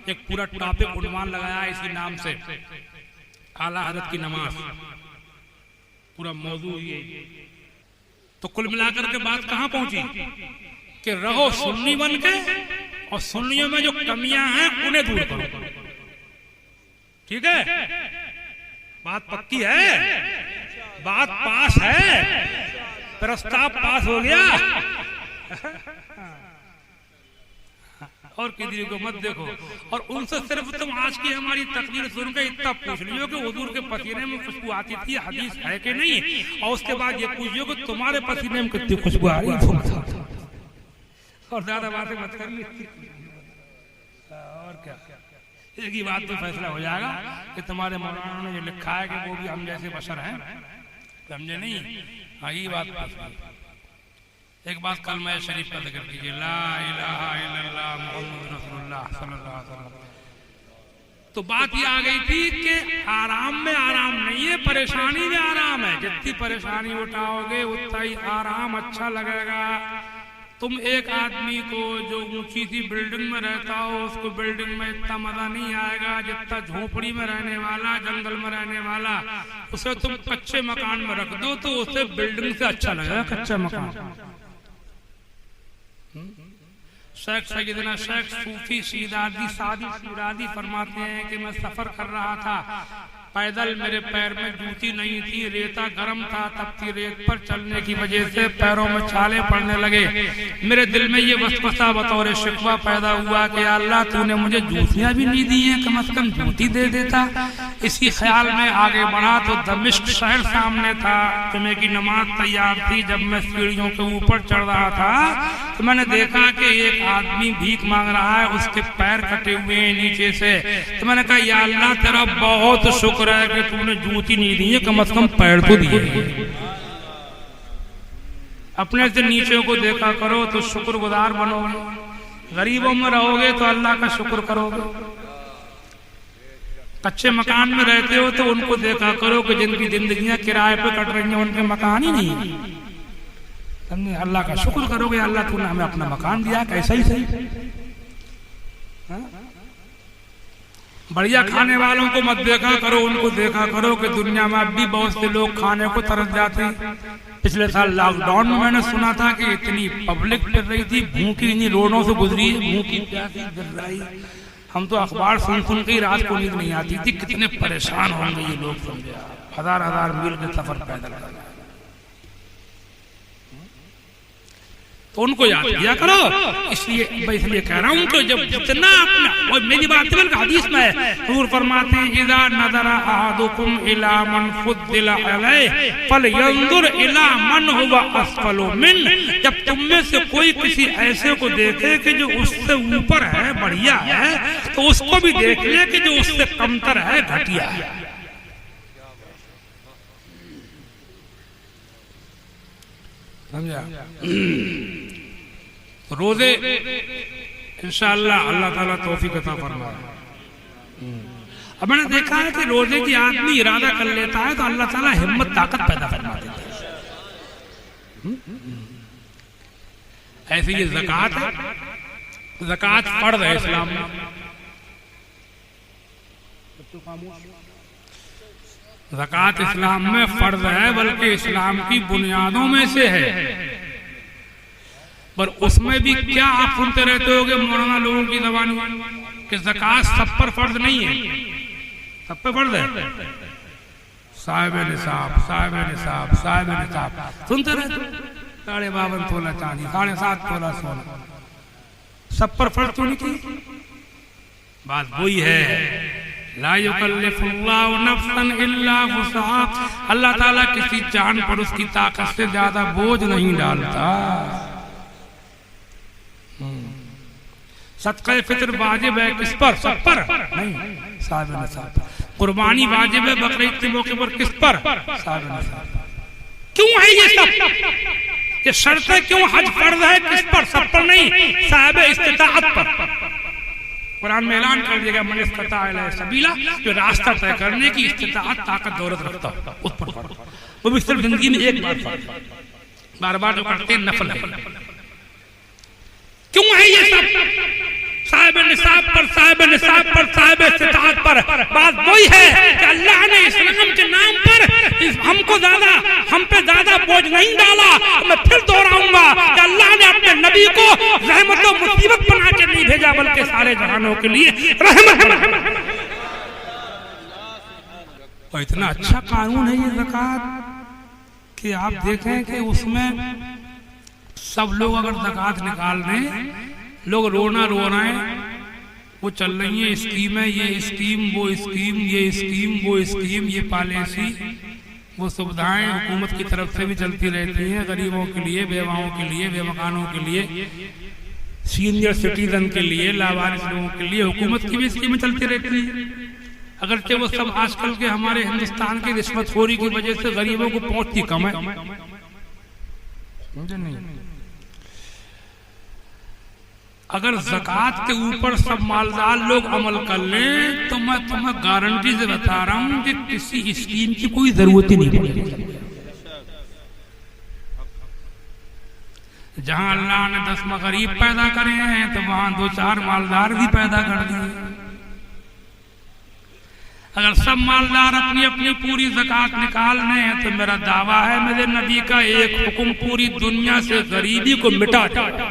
एक पूरा टॉपिक उन्वान लगाया इसी नाम से, आला हजरत की नमाज, पूरा मौजू ये। तो कुल मिलाकर के बात कहां पहुंची कि रहो सुन्नी बन के और सुन्नियों में जो कमियां हैं उन्हें दूर करो। ठीक है, बात पक्की है, बात पास है, प्रस्ताव पास हो गया। और किसी को मत देखो, और उनसे सिर्फ तुम आज की हमारी तकरीर सुन के इतना पूछ लियो कि हुजूर के पसीने में खुशबू आती थी, हदीस है कि नहीं, और उसके बाद ये पूछियो कि तुम्हारे पसीने में कितनी खुशबू आ रही है। और ज्यादा बातें मत करिए। और क्या, एक ही बात पे फैसला हो जाएगा कि तुम्हारे मौलाना ने जो लिखा है कि वो भी हम जैसे बशर हैं, समझे नहीं? हाँ ये बात। एक बात कलमा शरीफ का जिक्र कीजिए, ला इलाहा इल्लल्लाह मुहम्मद रसूलुल्लाह सल्लल्लाहु अलैहि वसल्लम। तो बात ये आ गई थी कि आराम में आराम नहीं है, परेशानी में आराम है। जितनी परेशानी उठाओगे उतना ही आराम अच्छा लगेगा। तुम एक आदमी को जो ऊंची सी बिल्डिंग में रहता हो, उसको बिल्डिंग में इतना मजा नहीं आएगा जितना झोपड़ी में रहने वाला, जंगल में रहने वाला। उसे तुम कच्चे मकान में रख दो तो उसे बिल्डिंग से अच्छा लगेगा कच्चा मकान। शेख सैयदना शेख सूफी सीरादी फरमाते हैं कि मैं सफर कर रहा था, पैदल, मेरे पैर में जूती नहीं थी, रेता गर्म था, तपती रेत पर चलने की वजह से पैरों में छाले पड़ने लगे। मेरे दिल में ये वसवसा बतौर शिकवा पैदा हुआ कि अल्लाह तूने मुझे जूतियां भी नहीं दी है, कम से कम जूती दे देता। इसी ख्याल में आगे बढ़ा तो दमिश्क शहर सामने था। जुमे की नमाज तैयार थी। जब मैं सीढ़ियों के ऊपर चढ़ रहा था तो मैंने देखा कि एक आदमी भीख मांग रहा है, उसके पैर कटे हुए हैं नीचे से। तो मैंने कहा या अल्लाह तेरा बहुत शुक्र है कि तूने जूती नहीं दी है, कम से कम पैर तो दिए। अपने से नीचे को देखा करो तो शुक्रगुजार बनोगे। गरीबों में रहोगे तो अल्लाह का शुक्र करोगे। कच्चे मकान में रहते हो तो उनको देखा करो कि जिनकी जिंदगियां किराए पे कट रही हैं, उनके मकान ही नहीं है। समझे? अल्लाह का शुक्र करोगे, अल्लाह तूने हमें अपना मकान दिया, कैसा ही सही। बढ़िया खाने वालों को मत देखा करो, उनको देखा करो कि दुनिया में अब भी बहुत से लोग खाने को तरस जाते हैं। पिछले साल लॉकडाउन में मैंने सुना था कि इतनी पब्लिक फिर रही थी, भूखी इन्हीं रोडों से गुजरी है, भूखी प्यासी गिर रही। हम तो अखबार सुन के ही रात को नींद नहीं आती थी, कितने परेशान होंगे ये लोग, समझे? हजार हजार मील के सफर पैदल कर, तो उनको याद किया करो। इसलिए मैं इसलिए कह रहा हूं कि जब जितना अपना, और मेरी बात बल्कि हदीस में है, हुजूर फरमाते हैं इज़ा नज़रा अहदुकुम इला मन फुद्दिला अलैहि फलयंजुर इला मन हुवा अस्फलु मिन। जब तुम में से कोई किसी ऐसे को देखे कि जो उससे ऊपर है, बढ़िया है, तो उसको भी देख ले कि जो उससे कमतर है, घटिया है। समझा? रोजे इंशाअल्लाह अल्लाह ताला तौफीक अता फरमाए। अब मैंने देखा है कि रोजे की आदमी इरादा कर लेता है तो अल्लाह ताला हिम्मत ताकत पैदा फरमा देता है। ऐसे ये ज़कात है, ज़कात फर्ज है इस्लाम में। ज़कात इस्लाम में फर्ज है, बल्कि इस्लाम की बुनियादों में से है। पर उसमें भी क्या आप सुनते रहते होगे मौलाना लोगों की ज़बान कि ज़कात सब पर फर्ज नहीं है, सब पर फर्ज है। साहिब निसाब, साहिब निसाब, साहिब निसाब सुनते रहते, 52.5 तोला चांदी, 7.5 तोला सोना, सब पर फर्ज तो नहीं की। बात वही है, ला युकल्लिफुल्लाहु नफ्सन इल्ला वुसअहा। अल्लाह ताला किसी जान पर उसकी ताकत से ज्यादा बोझ नहीं डालता। सदका फितर वाजिब है किस पर? सब पर नहीं, साहिब निसाब। कुर्बानी वाजिब है बकरीद के मौके पर किस पर? साहिब निसाब। क्यों है ये सब? ये शर्तें क्यों? हज फर्ज है किस पर? सब पर नहीं, साहिब इस्तिताअत पर। कुरान में ऐलान कर दिया गया मन इस्तता इलैहि सबीला, जो रास्ता तय करने की इस्तिताअत ताकत दौलत रखता हो उस पर फर्ज। वो भी सिर्फ जिंदगी में एक बार फर्ज, बार बार जो करते हैं नफल है। क्यों है ये सब? साहिब निसाब पर, साहिब निसाब पर, साहिब इस्तिताअत पर। बात वही है कि अल्लाह ने इस्लाम के नाम पर हमको ज्यादा, हम पे ज्यादा बोझ नहीं डाला। मैं फिर दोहराऊंगा कि अल्लाह ने अपने नबी को रहमत और मुसीबत बना के नहीं भेजा, बल्कि सारे जहानों के लिए रहमत है। और इतना अच्छा कानून है ये ज़कात कि आप देखें कि उसमें सब लोग अगर ज़कात निकाल दें, लोग रोना रो रहे हैं, वो चल रही है स्कीम है, ये स्कीम, वो स्कीम, ये स्कीम, वो स्कीम, ये पॉलिसी, वो सुविधाएं हुकूमत की तरफ से भी चलती रहती हैं, गरीबों के लिए, बेवाओं के लिए, बेमकानों के लिए, सीनियर सिटीजन के लिए, लावारिस लोगों के लिए हुकूमत की भी स्कीमें चलती रहती है। अगरचे वो सब आजकल के हमारे हिंदुस्तान की रिश्वतखोरी की वजह से गरीबों को पहुंचती कम है। मुझे नहीं, अगर ज़कात के ऊपर सब मालदार लोग अमल कर लें तो मैं तुम्हें गारंटी से बता रहा हूं कि किसी स्कीम की कोई जरूरत ही नहीं पड़ेगी। जहां अल्लाह ने 10 गरीब पैदा करे हैं तो वहां 2-4 मालदार भी पैदा कर दिए। अगर सब मालदार अपनी अपनी पूरी ज़कात निकाल लें तो मेरा दावा है मेरे नबी का एक हुक्म पूरी दुनिया से गरीबी को मिटा देगा।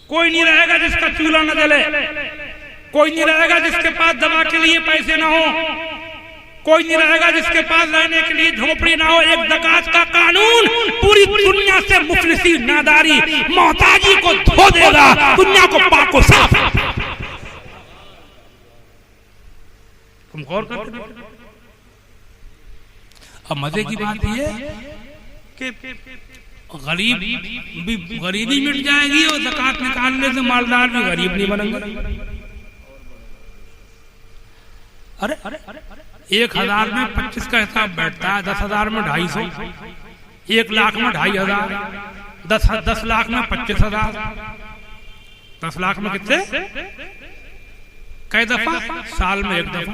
कोई नहीं रहेगा जिसका चूल्हा न जले, कोई नहीं रहेगा जिसके पास दवा के लिए पैसे ना हो, कोई नहीं रहेगा जिसके पास रहने के लिए झोपड़ी ना हो। एक ज़कात का कानून पूरी दुनिया से मुफलिसी, नादारी, मोहताजी को धो देगा, दुनिया को पाक और साफ। तुम गौर करो। अब मजे की बात यह कि गरीबी मिट जाएगी और ज़कात निकालने से मालदार भी गरीब नहीं बनेंगे। अरे 1000 में 25 का हिसाब बैठता है, 10,000 में 250, 1 लाख में 2,500, 10 लाख में 25,000, 10 लाख में कितने? कई दफा? साल में 1 दफा।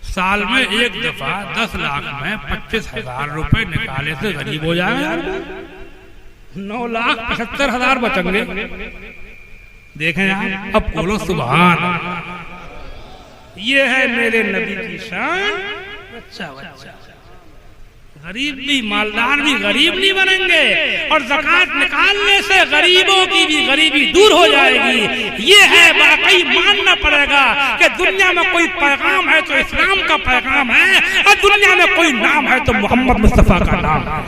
साल में एक दफा 10 लाख में 25,000 रुपए निकाले से गरीब हो जाएगा यार। 9,75,000 बचेंगे। देखें यार, अब बोलो सुभान। ये है मेरे नबी की शान। बच्चा बच्चा गरीब भी मालदार भी गरीब नहीं बनेंगे, और ज़कात निकालने से गरीबों की भी गरीबी दूर हो जाएगी। ये है वाकई मानना पड़ेगा कि दुनिया में कोई पैगाम है तो इस्लाम का पैगाम है, और दुनिया में कोई नाम है तो मोहम्मद मुस्तफा का नाम है।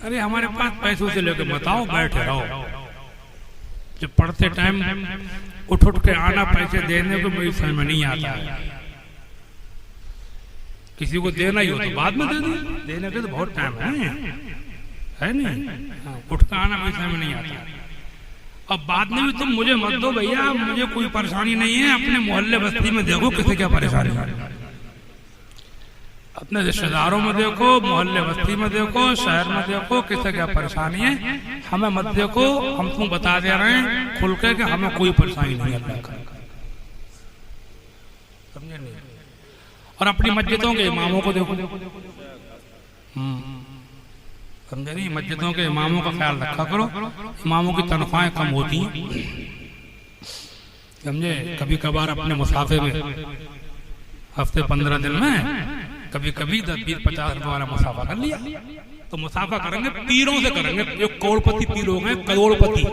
अरे हमारे पास पैसों से लेकर बताओ, बैठे रहो। जब पढ़ते टाइम उठ उठ के आना पैसे देने को मेरी समझ में नहीं आता है। किसी को देना ही हो तो बाद में दे दो, देने के तो बहुत टाइम है नहीं। उठ के आना मेरी समझ में नहीं आता। अब बाद में भी तुम मुझे मत दो भैया, मुझे कोई परेशानी नहीं है। अपने मोहल्ले बस्ती में देखो किसे क्या परेशानी है, अपने रिश्तेदारों में देखो, मोहल्ले बस्ती में देखो, शहर में देखो किसे क्या परेशानी है। हमें मत देखो, हम तुम बता दे रहे हैं खुल के कि हमें कोई परेशानी नहीं है, समझे नहीं। और अपनी मस्जिदों के इमामों को देखो, समझे नहीं। मस्जिदों के इमामों का ख्याल रखा करो। इमामों की तनख्वाहें कम होती हैं, समझे। कभी कभार अपने मुसाफे में हफ्ते 15 दिन में कभी कभी 10-20-50 रुपए वाला मुसाफा कर लिया, तो मुसाफा करेंगे पीरों से करेंगे। जो करोड़पति पीर हो गए, करोड़पति,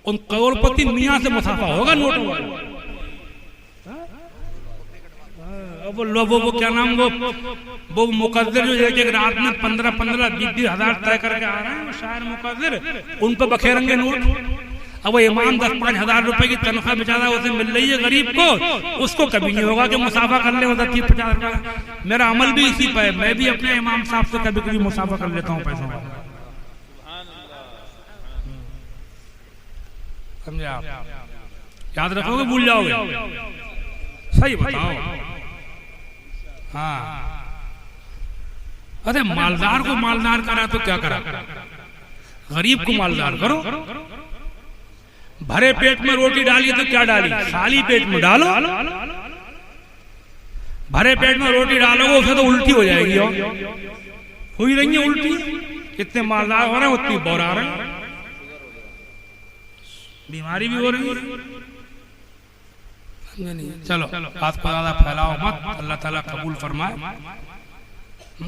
उन करोड़पति मियाँ से मुसाफा होगा नोटों वाला। वो क्या नाम, वो मुकद्दर जो एक एक रात में 15-15, 20-20 हजार तय करके आ रहे हैं, शायर मुकद्दर, उन पर बखेरेंगे नोट। अब वो इमाम 10-5 हजार रुपए की तनख्वाह बेचारा उसे मिल रही है गरीब को, उसको कभी नहीं होगा कि मुसाफा कर ले 30-50 रुपए। मेरा अमल भी इसी पर है, मैं भी अपने इमाम साहब से कभी कभी मुसाफा कर लेता हूँ पैसों का, समझे आप। याद रखोगे, भूल जाओगे, सही बताओ। हाँ, अरे मालदार को मालदार करा तो क्या करा, गरीब को मालदार करो। भरे पेट में रोटी डाली तो क्या डाली, खाली पेट में डालो। भरे पेट में रोटी डालोगे उसे तो उल्टी हो जाएगी, हो ही रही है उल्टी। कितने मालदार हो रहे हैं उतनी बौर आ रहे हैं, बीमारी भी हो रही है। चलो बात को ज्यादा फैलाओ मत, अल्लाह ताला कबूल फरमाए।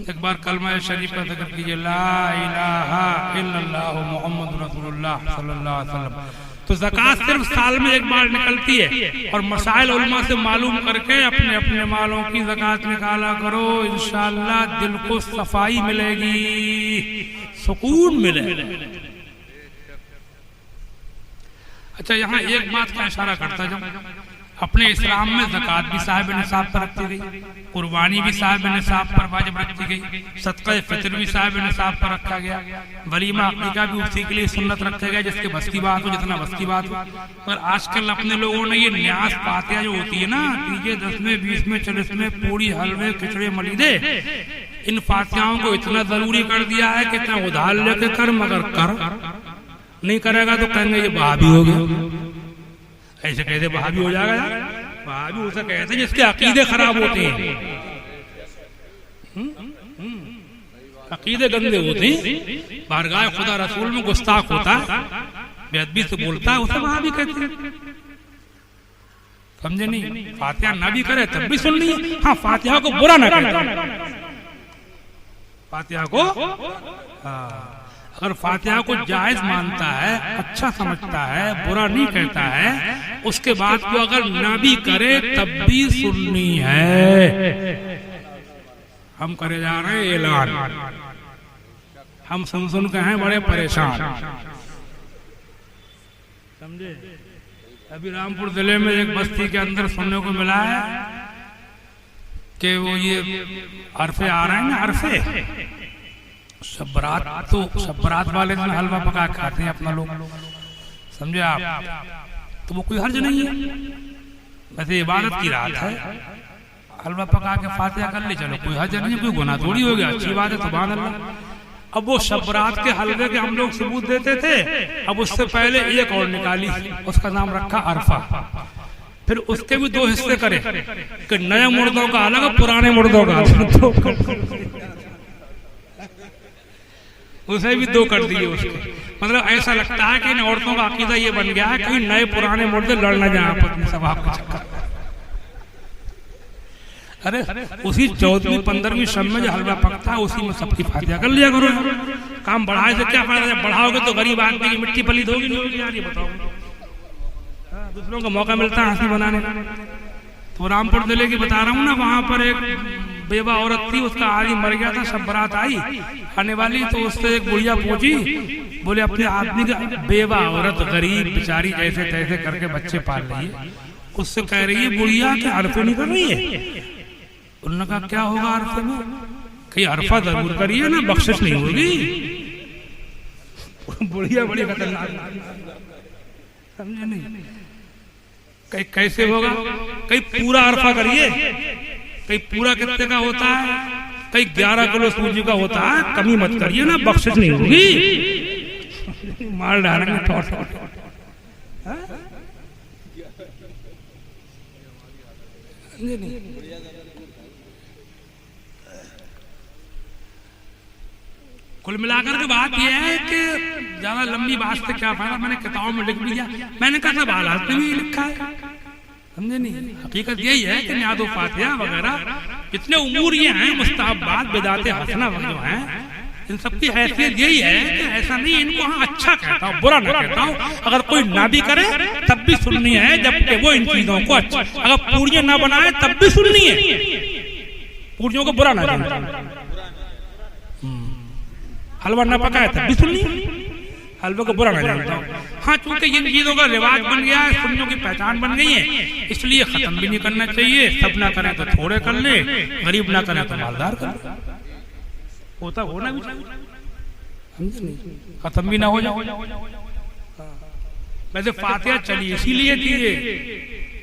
एक बार कलमा शरीफ का जिक्र कीजिए, ला इलाहा इल्लल्लाह मुहम्मद रसूलुल्लाह सल्लल्लाहु अलैहि वसल्लम। तो ज़कात सिर्फ साल में एक बार निकलती है, और मसाइल उलमा से मालूम करके अपने अपने मालों की ज़कात निकाला करो। इंशाअल्लाह दिल को सफाई मिलेगी, सुकून मिलेगा। अच्छा, यहाँ एक बात का इशारा करता जाऊं। अपने इस्लाम में ज़कात भी साहिब निसाब पर रखी गई, कुर्बानी भी साहिब निसाब पर वाजिब रखी गई, सदका फितर भी साहिब निसाब पर रखा गया, वलीमा अकीका भी उसी के लिए सुन्नत रखा गया जिसके बस की बात हो, जितना बस की बात हो। पर आजकल अपने लोगों ने ये न्यास पातिया जो होती है ना, 30, 10 में, 20 में, 40 में, पूरी हलवे खिचड़े मलीदे, इन फातियाओं को इतना जरूरी कर दिया है कि इतना उधार लेके कर, मगर कर नहीं करेगा तो कहेंगे ये बहाबी हो गया। ऐसे कहते बहाबी हो जाएगा यार, बहाबी उसे कहते हैं जिसके अकीदे खराब होते हैं, अकीदे गंदे होते हैं, बारगाह खुदा रसूल में गुस्ताख होता है, बेअदबी से बोलता है, उसे बहाबी कहते हैं। समझे नहीं, फातिहा ना भी करे तब भी सुन ली। हाँ, फातिहा को बुरा ना करे, फातिहा को अगर फातिहा को जायज मानता है, अच्छा समझता है, बुरा नहीं कहता है, उसके बाद को अगर ना भी करे तब भी सुननी है। हम करे जा रहे हैं ऐलान, हम सुन के हैं बड़े परेशान, समझे। अभी रामपुर जिले में एक बस्ती के अंदर सुनने को मिला है कि वो ये अरफे आ रहे हैं ना, अरफे शब्बरात, तो शब्बरात वाले दिन हलवा पका खाते हैं अपना लोग, समझे आप। तो वो कोई हर्ज नहीं है, वैसे इबादत की रात है, हलवा पका के फातिहा कर ले, चलो कोई हर्ज नहीं है, कोई गुनाह थोड़ी हो गया, अच्छी बात है, सुभान अल्लाह। अब वो शबरात के हलवे के हम लोग सबूत देते थे, अब उससे पहले एक और निकाली, उसका नाम रखा अरफा। फिर उसके भी दो हिस्से करे कि नए मुर्दों का अलग, पुराने मुर्दों का उसे भी दो कर दिए उसके। मतलब ऐसा लगता है कि इन औरतों का अकीदा ये बन गया है कि नए पुराने मुर्दे लड़ न जाए आपस में सब आपके चक्कर। अरे उसी 14वीं 15वीं शब में जो हलवा पकता है उसी में सबकी फातिहा कर लिया करो। काम बढ़ाए से क्या फायदा, जब बढ़ाओगे तो गरीब आदमी की मिट्टी पलीद होगी नहीं होगी यार, ये बताओ। दूसरों को मौका मिलता है हंसी बनाने का। तो रामपुर जिले की बता रहा हूँ ना, वहां पर एक बेवा औरत थी, उसका आदमी मर गया था, सब बारात आई आने वाली, तो उससे एक बुढ़िया पूछी, बोले अपने आदमी का, बेवा औरत गरीब बेचारी जैसे तैसे करके बच्चे पाल रही है, उससे कह रही है बुढ़िया कि अरफे नहीं कर रही है। उन्होंने कहा क्या होगा अरफे में, कहीं अरफा जरूर करिए ना, बख्शिश नहीं होगी। बुढ़िया बड़ी खतरनाक, समझे नहीं, कहीं कैसे होगा, कहीं पूरा अरफा करिए, कहीं पूरा कितने का होता है, कहीं 11 किलो सूजी का होता है, कमी मत करिए ना, बख्शिश नहीं होगी, मार डालेंगे ठोट ठोट। कुल मिलाकर के बात यह है कि ज्यादा लंबी बात से क्या फायदा, मैंने किताबों में लिख भी दिया, मैंने कहा सब हालात में भी लिखा है, समझे नहीं। हकीकत यही है कि न्यादो फातिहा वगैरह जितने उमूर ये हैं, मुस्तहब्बात बिदाते हसना वगैरह हैं, इन सबकी हैसियत यही है कि ऐसा नहीं इनको हाँ अच्छा कहता हूँ बुरा ना कहता हूँ, अगर कोई ना भी करे तब भी सुननी है, जबकि वो इन चीजों को अच्छा, अगर पूरियां ना बनाए तब भी सुननी है, पूरियों को बुरा ना जानता, हलवा ना पकाए तब भी सुननी, हलवे को बुरा ना जानता हूँ। हाँ चूंकि इन चीजों का रिवाज बन गया है, सुन्नियों की पहचान बन गई है, इसलिए खत्म भी नहीं करना चाहिए। सब ना करें तो थोड़े कर ले, गरीब ना करें तो मालदार कर ले, होता होना भी चाहिए, खत्म भी ना हो जाए। वैसे फातिहा चली इसीलिए थी,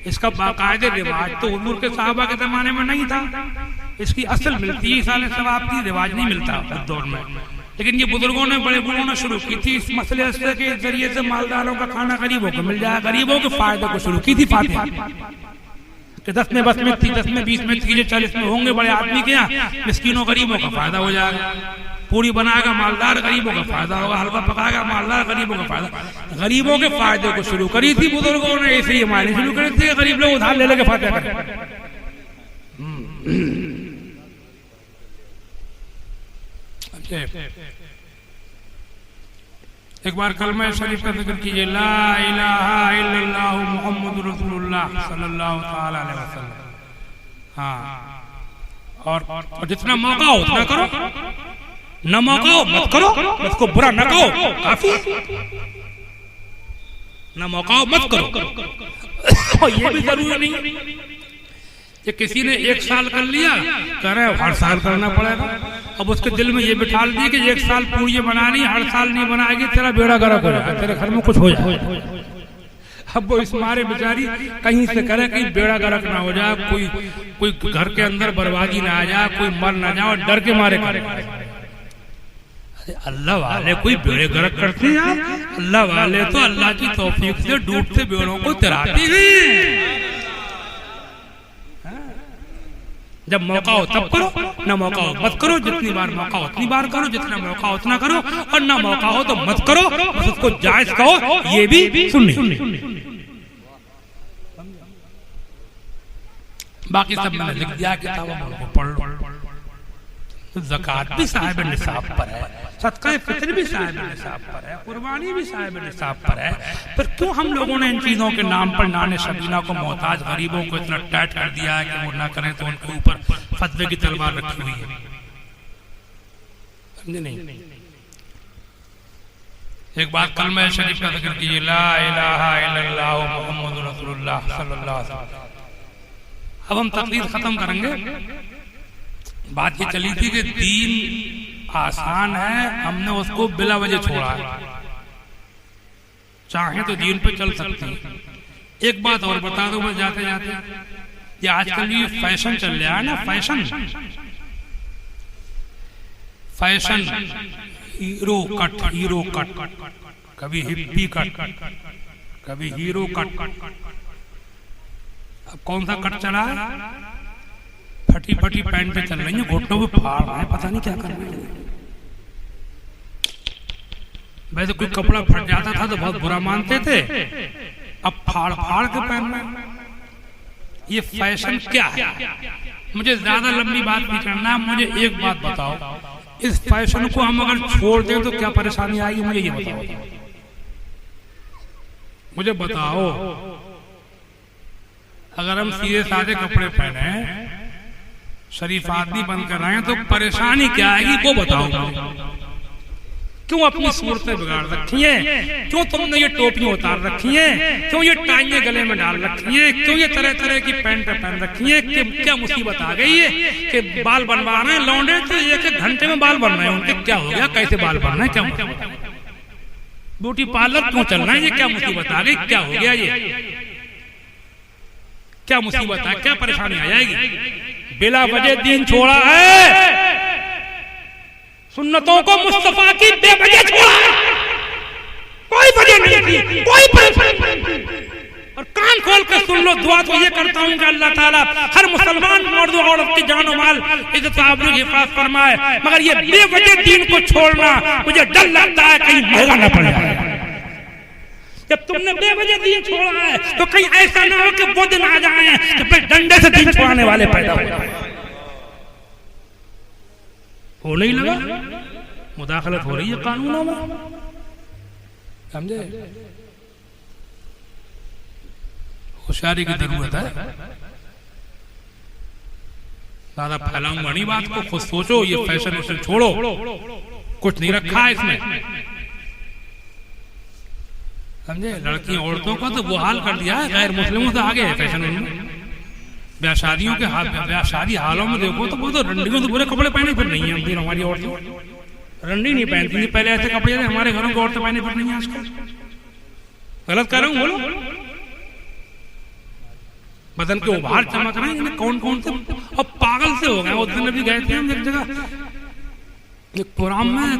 इसका बाकायदे रिवाज तो हुजूर के साहबा के जमाने में नहीं था, इसकी असल मिलती है साले सवाब की, रिवाज नहीं मिलता उस दौर में, लेकिन ये बुजुर्गों ने बड़े बूढ़ों ने शुरू की थी इस मसले के जरिए से मालदारों का खाना गरीबों को मिल जाए, गरीबों के फायदे को शुरू की थी फातिहा कि 10 में 20 में 10 में 20 में 30 40 में होंगे बड़े आदमी के यहाँ, मिस्किनों गरीबों का फायदा हो जाएगा, पूरी बनाएगा मालदार गरीबों का फायदा होगा, हलवा पकाएगा मालदार गरीबों का फायदा, गरीबों के फायदे को शुरू करी थी बुजुर्गों ने, ऐसे ही हमारी शुरू करी थी, गरीब लोग उधार ले लेके फातिहा करें। एक बार कलमा शरीफ का जिक्र कीजिए, ला इलाहा इल्लल्लाह मुहम्मदुर रसूलुल्लाह सल्लल्लाहु तआला अलैहि वसल्लम। हाँ, और जितना मौका हो उतना करो, न मौका हो मत करो, उसको बुरा न कहो, काफी, न मौका हो मत करो। ये भी जरूरी नहीं कि किसी ने 1 साल कर लिया, कह रहे हर साल करना पड़ेगा, अब उसके दिल में ये बिठा दिया कि 1 साल पूरी बनानी, हर साल नहीं बनाएगी तेरा बेड़ा गर्क हो जाएगा, तेरे घर में कुछ हो जाए। अब वो इस मारे बेचारी कहीं से करे कहीं बेड़ा गर्क ना हो जाए, कोई घर के अंदर बर्बादी ना आ जाए, कोई मर ना जाए, और डर के मारे करे। अरे अल्लाह वाले कोई बेड़े गर्क करते हैं, अल्लाह वाले तो अल्लाह की तौफीक से डूबते बेड़ों को तिराते हैं। जब मौका हो तब करो, ना मौका हो मत करो, जितनी बार मौका हो उतनी बार करो, जितना मौका हो उतना करो, और ना मौका हो तो मत करो, बस उसको जायज कहो, ये भी सुननी। बाकी सब मैंने लिख दिया किताबों में, पढ़ लो। ज़कात भी साहिब निसाब पर है, सदका फितर भी साहिब निसाब पर है, कुर्बानी भी साहिब निसाब पर है, फिर क्यों हम लोगों ने इन चीजों के नाम पर नाने शबीना को मोहताज गरीबों को इतना टाइट कर दिया है कि वो ना करें तो उनके ऊपर फतवे की तलवार रखी हुई है, समझे नहीं। एक बात कलमा शरीफ का जिक्र कीजिए, ला इलाहा इल्लल्लाह मुहम्मदुर रसूलुल्लाह सल्लल्लाहु अलैहि वसल्लम। अब हम तकरीर खत्म करेंगे। बात ये चली थी कि दीन आसान है, हमने उसको बिला वजह छोड़ा है, चाहे तो दीन पे चल सकते हैं। एक बात और बता दो बस जाते जाते, ये आजकल ये फैशन चल रहा है ना, फैशन हीरो कट, कभी हिप्पी कट, कभी हीरो कट। अब कौन सा कट चला है? फटी फटी पैंट पे चल रही है, घुटनों पे फाड़ रहा है, पता नहीं क्या कर रहे हैं। वैसे कोई कपड़ा फट जाता था तो बहुत बुरा मानते थे, अब फाड़ फाड़ के पहन रहे। ये फैशन क्या है? मुझे ज्यादा लंबी बात नहीं करना है, मुझे एक बात बताओ, इस फैशन को हम अगर छोड़ दें तो क्या परेशानी आएगी? मुझे ये बताओ, मुझे बताओ। अगर हम सीधे साधे कपड़े पहने, शरीफ आदमी बनकर आए तो परेशानी क्या आएगी वो बताओ। क्यों अपनी सूरतें बिगाड़ रखी है? क्यों तुमने ये टोपियां उतार रखी हैं? क्यों ये टाइयां गले में डाल रखी हैं? क्यों ये तरह तरह की पैंट पहन रखी है? क्या मुसीबत आ गई है कि बाल बनवा रहे हैं लौंडे, तो एक घंटे में बाल बन रहे हैं उनके? क्या हो गया? कैसे बाल बन रहे हैं? क्या ब्यूटी पार्लर क्यों चल रहा है? ये क्या मुसीबत आ गई? क्या हो गया? ये क्या मुसीबत है? क्या परेशानी आ जाएगी? बिला वजह दीन छोड़ा है, सुन्नतों को मुस्तफा की बेवजह छोड़ा, कोई वजह नहीं थी, कोई परेशानी। और कान खोल कर सुन लो, दुआ तो ये करता हूँ कि अल्लाह ताला हर मुसलमान मर्द और औरत की जान और माल इज्जत आबरू की हिफाजत फरमाए, मगर ये बेवजह दीन को छोड़ना मुझे डर लगता है कहीं महंगा न पड़ जाए। जब तुमने बेवजह दीन छोड़ा है तो कहीं ऐसा ना हो कि वो दिन आ जाए कि फिर डंडे से दीन छोड़ाने वाले पैदा हो जाए। हो नहीं लगा? मुदाखलत हो रही है कानूनों में, समझे? होशियारी की जरूरत है। ज्यादा फैलाऊंगा नहीं बात को, खुद सोचो। ये फैशन उसे छोड़ो, कुछ नहीं रखा है इसमें, समझे? लड़कियों औरतों का तो वो हाल कर दिया है, गैर मुस्लिमों से आगे है फैशन में। ब्याह शादियों के ब्याह शादी हालों में देखो तो वो तो रंडियों से पूरे कपड़े पहने फिर नहीं है। हमारी औरतें रंडी नहीं पहनती थी पहले, ऐसे कपड़े हमारे घरों की औरतें पहने फिर नहीं है आजकल। गलत कर रहा हूँ? बोलो। बदन के उभार चमक रहे हैं, कौन कौन से अब पागल से हो गए। उस दिन भी गए थे हम एक जगह, एक प्रोग्राम में,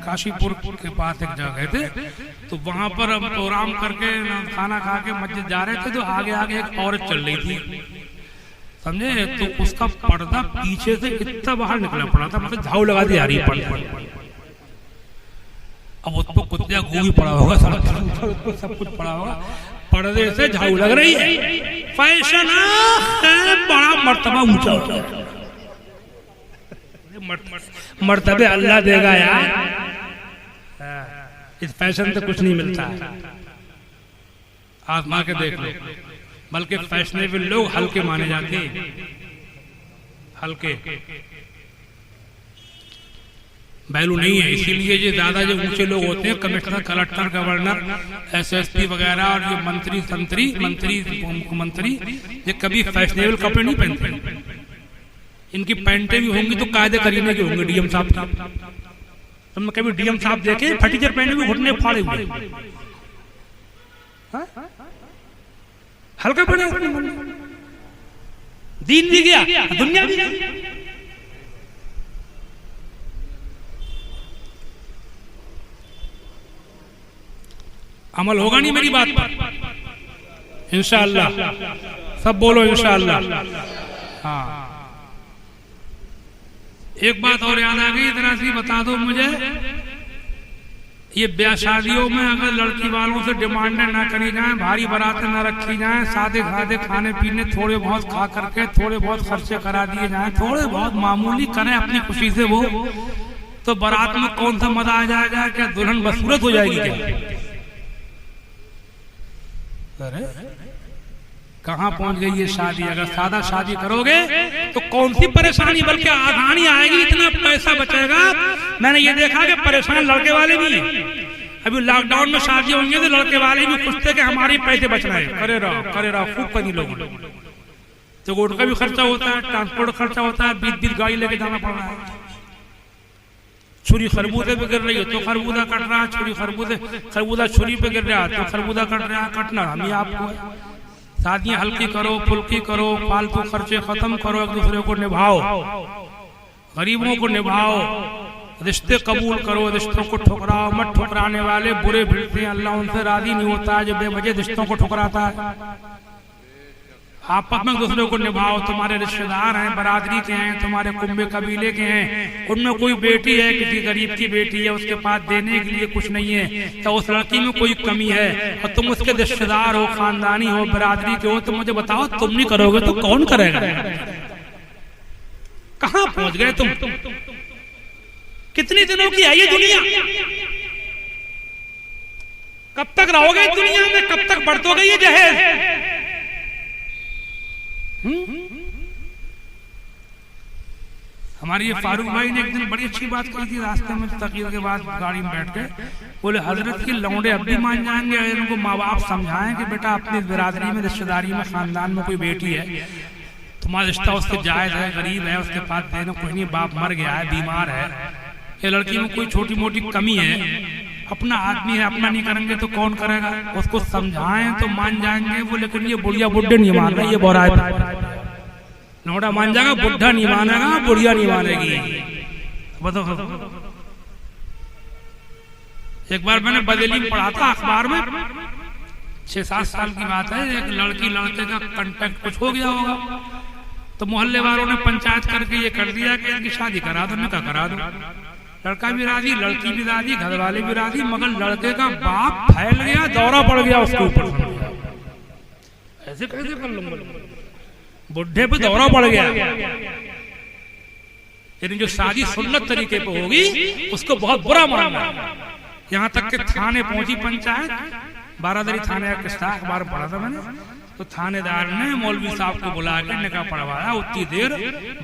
काशीपुर के पास एक जगह गए थे, तो वहां पर हम प्रोग्राम करके खाना खा के मस्जिद जा रहे थे, तो आगे आगे एक औरत चल रही थी, समझे? तो उसका पर्दा पीछे से इतना बाहर निकला पड़ा था, मतलब झाऊ लगा दी आ रही है पर्दा। अब उसको कुत्ता गोभी पड़ा होगा, सब कुछ पड़ा होगा, पर्दे से झाऊ लग रही है। फैशन बड़ा मर्तबा ऊंचा होता है, मर्तबे अल्लाह देगा यार। इस फैशन से कुछ नहीं मिलता है, आजमा के देख लो। बल्कि फैशनेबल लोग हल्के माने जाते हैं, हल्के वैल्यू नहीं है। इसीलिए ये ज्यादा जो ऊंचे लोग होते हैं, कमिश्नर, कलेक्टर, गवर्नर, एसएसपी वगैरह, और ये मंत्री मुख्यमंत्री, ये कभी फैशनेबल कपड़े नहीं पहनते। इनकी पैंटें भी होंगी तो कायदे करीने के होंगे। डीएम साहब, तुमने कभी डीएम साहब देखे फटीचर पहने हुए, घुटने फाड़े हुए? हल्का पड़े, दीन भी गया, दुनिया भी गई। अमल होगा नहीं मेरी बात पर, इंशाअल्लाह। सब बोलो इंशाअल्लाह। हाँ, एक बात और याद आ गई, इतना सी बता दो मुझे, ये ब्याह शादियों में अगर लड़की वालों से डिमांडें ना करी जाएं, भारी बारातें ना रखी जाएं, सादे सादे खाने पीने थोड़े बहुत खा करके थोड़े बहुत खर्चे करा दिए जाएं, थोड़े बहुत मामूली करें अपनी खुशी से वो, तो बारात में कौन सा मजा आ जाएगा? क्या दुल्हन बदसूरत हो जाएगी क्या? अरे कहाँ पहुंच गई ये शादी? अगर सादा शादी करोगे तो कौन सी परेशानी, बल्कि आसानी आएगी, इतना पैसा बचेगा। मैंने ये देखा कि परेशान लड़के वाले भी हैं। अभी लॉकडाउन में शादी होंगे तो लड़के वाले भी खुश थे कि हमारे पैसे बच रहे हैं। करे रहो खूब करी लोगों, तो उनका भी खर्चा होता है, ट्रांसपोर्ट खर्चा होता है, 20 गाड़ी लेके जाना पड़ रहा है। छुरी खरबूजे पे गिर रही है तो खरबूजा कट रहा है, खरबूजा छुरी पे गिर रहा है तो खरबूजा कट रहा है। कटना हम ही आपको है। शादियां हल्की करो, फुल्की करो, फालतू खर्चे खत्म करो, एक दूसरे को निभाओ, गरीबों को निभाओ, रिश्ते कबूल करो, रिश्तों को ठुकराओ मत। ठुकराने वाले बुरे भिड़ते हैं, अल्लाह उनसे राजी नहीं होता जो बेवजह रिश्तों को ठुकराता है। आपस में दूसरे को निभाओ। तुम्हारे रिश्तेदार हैं, बरादरी के हैं, तुम्हारे कुंबे कबीले के हैं, उनमें कोई बेटी है, किसी गरीब की बेटी है, उसके पास देने के लिए कुछ नहीं है, तो उस लड़की में कोई कमी है और तुम उसके रिश्तेदार हो, खानदानी हो, बरादरी के हो, तो मुझे बताओ तुम नहीं करोगे तो कौन करेगा? कहां पहुंच गए तुम? कितने दिनों की है ये दुनिया? कब तक रहोगे दुनिया में? कब तक बढ़तोगे ये जहेज? हमारे ये फारूक भाई ने एक दिन बड़ी अच्छी बात कही थी रास्ते में, तकरीर के बाद गाड़ी में बैठ के बोले, हजरत की लौंडे अब भी मान जाएंगे अगर उनको माँ बाप समझाएं कि बेटा अपनी बिरादरी में, रिश्तेदारी में, खानदान में कोई बेटी है, तुम्हारा रिश्ता उससे जायज है, गरीब है, उसके पास देना कोई नहीं, बाप मर गया है, बीमार है, ये लड़की में कोई छोटी मोटी कमी है, अपना आदमी है, अपना नहीं करेंगे तो कौन करेगा? उसको समझाएं तो मान जाएंगे वो, लेकिन ये बुढ़िया बुढ़े नहीं मान रहे, ये बोरा है। लौंडा मान जाएगा, बुढ़ा नहीं मानेगा, बुढ़िया नहीं मानेगी। बताओ। एक बार मैंने बरेली में पढ़ा था अखबार में, 6-7 साल की बात है, एक लड़की लड़के का कांटेक्ट कुछ हो गया होगा, तो मोहल्ले वालों ने पंचायत करके ये कर दिया कि इनकी शादी करा दो, निकाह करा दो। लड़का भी राजी, लड़की भी राजी, घर वाले भी राजी, मगर लड़के का बाप फैल गया, दौरा पड़ गया उसके ऊपर। ऐसे कैसे कर लूंगा? बुढ़े पे दौरा पड़ गया। लेकिन जो शादी सुन्नत तरीके पे होगी उसको बहुत बुरा माना। यहाँ तक के थाने पहुंची पंचायत, बारादरी थाने का किस्सा अखबार में पढ़ा था मैंने, तो थानेदार ने मौलवी साहब को बुला के निकाह पढ़वाया। उतनी देर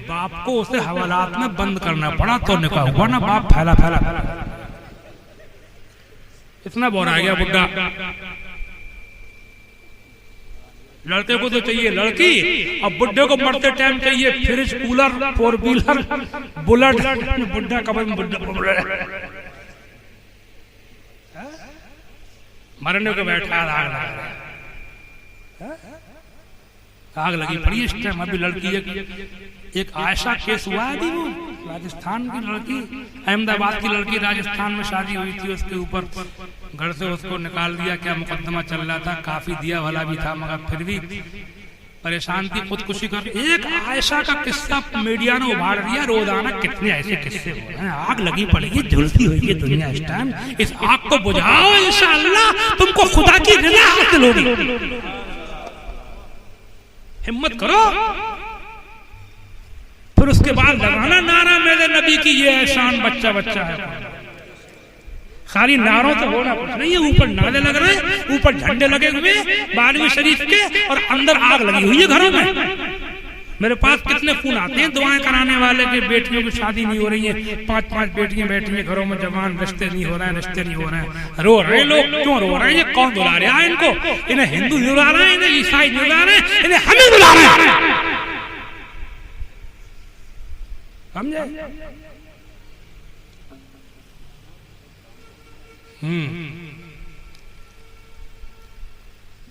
बाप को उसे हवालात में बंद करना पड़ा तो निकाह हुआ ना। बाप फैला फैला फैला, इतना बोरा गया बुढ़ा। लड़के को तो चाहिए लड़की, अब बुढ़े को मरते टाइम चाहिए फ्रिज, कूलर, 4 व्हीलर, बुलेट। बुढ़ा कबर में बुढ़ा मरने को बैठा, आग लगी पड़ी इस टाइम। अभी लड़की एक आयशा केस हुआ है, वो राजस्थान की लड़की, अहमदाबाद की लड़की, राजस्थान में शादी हुई थी, उसके ऊपर घर से उसको निकाल दिया, क्या मुकदमा चल रहा था, काफी दिया भला भी था, मगर फिर भी परेशान थी, खुदकुशी कर। एक आयशा का किस्सा मीडिया ने उभार दिया। रोजाना कितने ऐसे किस्से हो रहे हैं। आग लगी पड़ेगी, झुलती हुई है दुनिया इस टाइम, इस आग को बुझाओ, इंशाअल्लाह तुमको खुदा की रज़ा हासिल होगी। हिम्मत करो। फिर उसके बाद लगाना नारा, मेरे नबी की ये एहसान बच्चा बच्चा है। खाली नारों से होना कुछ नहीं है। ऊपर नारे लग रहे हैं, ऊपर झंडे लगे हुए बारहवीं शरीफ के, और अंदर आग लगी हुई है घरों में। मेरे पास कितने फोन आते हैं दुआएं कराने वाले के बेटियों की शादी नहीं हो रही है, 5-5 बेटियां बैठी हैं घरों में, जवान, रिश्ते नहीं हो रहे हैं, रिश्ते नहीं हो रहे हैं। रो रहे लोग, क्यों रो रहे हैं? ये कौन बुला रहा है इनको? इन्हें हिंदू बुला रहे हैं, इन्हें ईसाई बुला रहे हैं, इन्हें हमें बुला रहे हैं। समझे?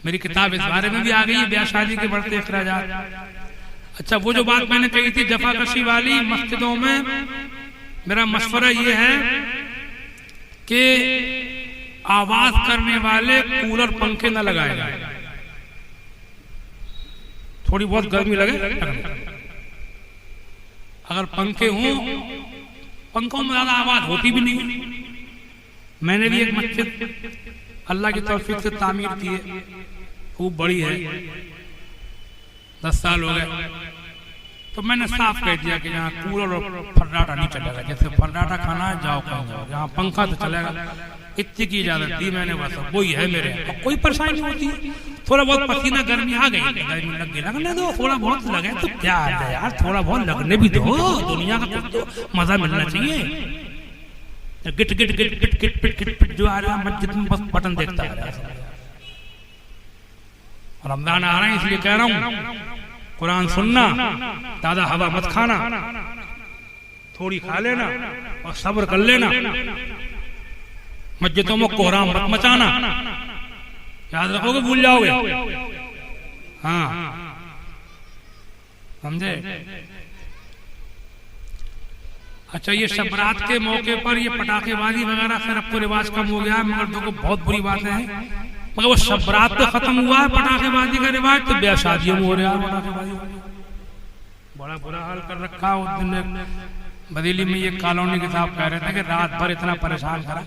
मेरी किताब इस बारे में भी आ गई है, ब्याह शादी के बढ़ते अखराजात। अच्छा, वो जो बात मैंने कही थी जफाकशी वाली, मस्जिदों में मेरा मशवरा ये है कि आवाज करने वाले कूलर पंखे न लगाए जाए। थोड़ी बहुत गर्मी लगे, अगर पंखे हों, पंखों में ज्यादा आवाज होती भी नहीं। मैंने भी एक मस्जिद अल्लाह की तौफीक से तामीर की है, खूब बड़ी है, 10 साल हो गए। तो मैंने साफ कह दिया कि यहाँ कूलर और फर्राटा नहीं चलेगा। जैसे फर्राटा खाना है, जाओ कहीं जाओ, यहाँ पंखा तो चलेगा। इतनी की इजाजत दी मैंने, बस वही है मेरे। कोई परेशानी नहीं होती। थोड़ा बहुत पसीना गर्मी आ गई, गर्मी लग गई, लगने दो, थोड़ा बहुत लगे तो क्या है यार, थोड़ा बहुत लगने भी दो। दुनिया का कुछ तो मजा मिलना चाहिए। गिट गिट गिट गिट गिट पिट गिट पिट जो आ रहा है मस्जिद में, बस बटन देखता आ रहा है। रमजान आ रहा है इसलिए कह रहा हूँ, कुरान सुनना, ज्यादा हवा मत खाना, थोड़ी खा लेना और सब्र कर लेना। मस्जिदों में कोहराम मत मचाना, याद रखोगे भूल जाओगे। हाँ, समझे? अच्छा, ये सब रात के मौके पर ये पटाखेबाजी वगैरह खैर अब तो रिवाज कम हो गया है, मगर देखो बहुत बुरी बात है, मगर वो सब रात तो खत्म हुआ है पटाखेबाजी का रिवाज, तो ब्याह शादियों में हो रहा है पटाखेबाजी। बड़ा बुरा हाल कर रखा। उस दिन बरेली में ये कॉलोनी के साहब कह रहे थे कि रात भर इतना परेशान करा।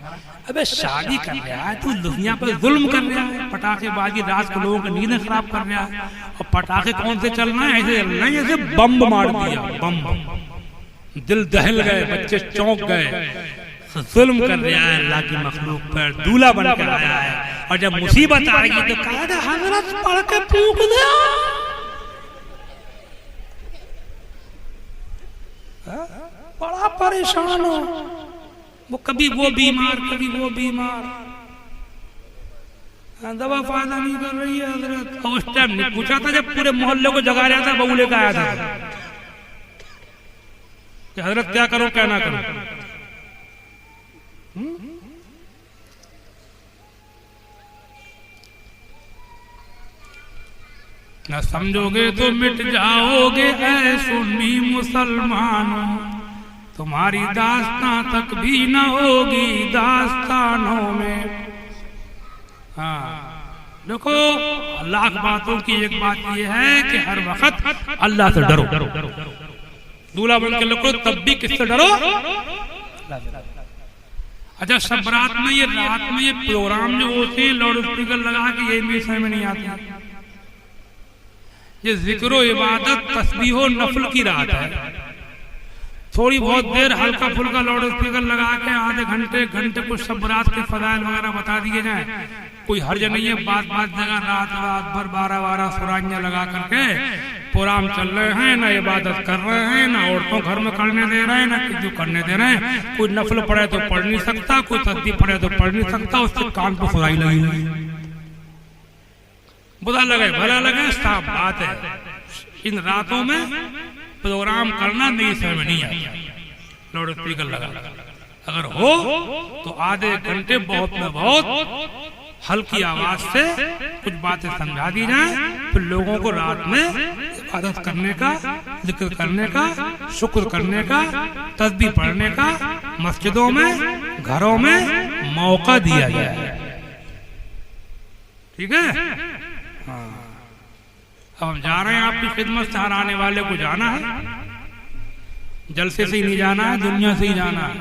अबे शादी कर रहा है तू, दुनिया पर जुल्म कर रहा है, पटाखेबाजी रात को लोगों की नींद खराब कर रहा है, और पटाखे कौन से चल रहे हैं, ऐसे चल रहे हैं जैसे बम मार दिया, बम दिल दहल गए, बच्चे चौंक गए। जुल्म कर रहा है अल्लाह की मखलूक पर, दूल्हा बन कर आया है, और जब मुसीबत आएगी तो कहेगा हजरत पढ़ के फूंक दे। बड़ा परेशान हो, वो कभी वो बीमार कभी वो बीमार, दवा फायदा नहीं कर रही है हजरत। और उस टाइम नहीं पूछा था जब पूरे मोहल्ले को जगा रहा था, बहू लेकर आया था कि हजरत क्या करो क्या ना करो। न समझोगे तो मिट जाओगे ऐ सुन्नी मुसलमानों, तुम्हारी दास्तां तक भी न होगी दास्तानों में। हाँ देखो, लाख बातों की एक बात यह है कि हर वक्त अल्लाह से डरो। दूल्हा बन के लोगों तब भी किससे डरो? अच्छा, सब रात में ये प्रोग्राम जो होते हैं लाउड स्पीकर लगा के, ये भी समझ में नहीं आता। ये जिक्र इबादत तस्बीह और नफल की रात है। थोड़ी बहुत देर हल्का फुल्का लाउड स्पीकर लगा के आधे घंटे कुछ सब रात के फजाइल वगैरह बता दिए जाए, कोई हर्ज नहीं है। बात जगह रात भर 12 सुराइयां लगा करके प्रोग्राम चल रहे हैं, ना इबादत कर रहे हैं, ना औरतों घर में करने दे रहे हैं, ना किसी करने दे रहे हैं। कोई नफल पढ़े तो पढ़ नहीं सकता, कोई तस्बीह पढ़े तो पढ़ नहीं सकता, उसके कान पर फजाई लगी। बुरा लगे भला लगे, साफ बात है। इन रातों में प्रोग्राम करना नहीं समझ में नहीं आता। लाउड स्पीकर लगा अगर हो तो आधे घंटे बहुत में बहुत हल्की आवाज से कुछ बातें समझा दी जाए, फिर लोगों को रात में इबादत करने का, जिक्र करने का, शुक्र करने का, तस्बीह पढ़ने का मस्जिदों में, घरों में मौका दिया जाए। ठीक है? हाँ, अब हम जा रहे हैं आपकी खिदमत से। हर आने वाले को जाना है, जलसे से ही नहीं जाना है, दुनिया से ही जाना है।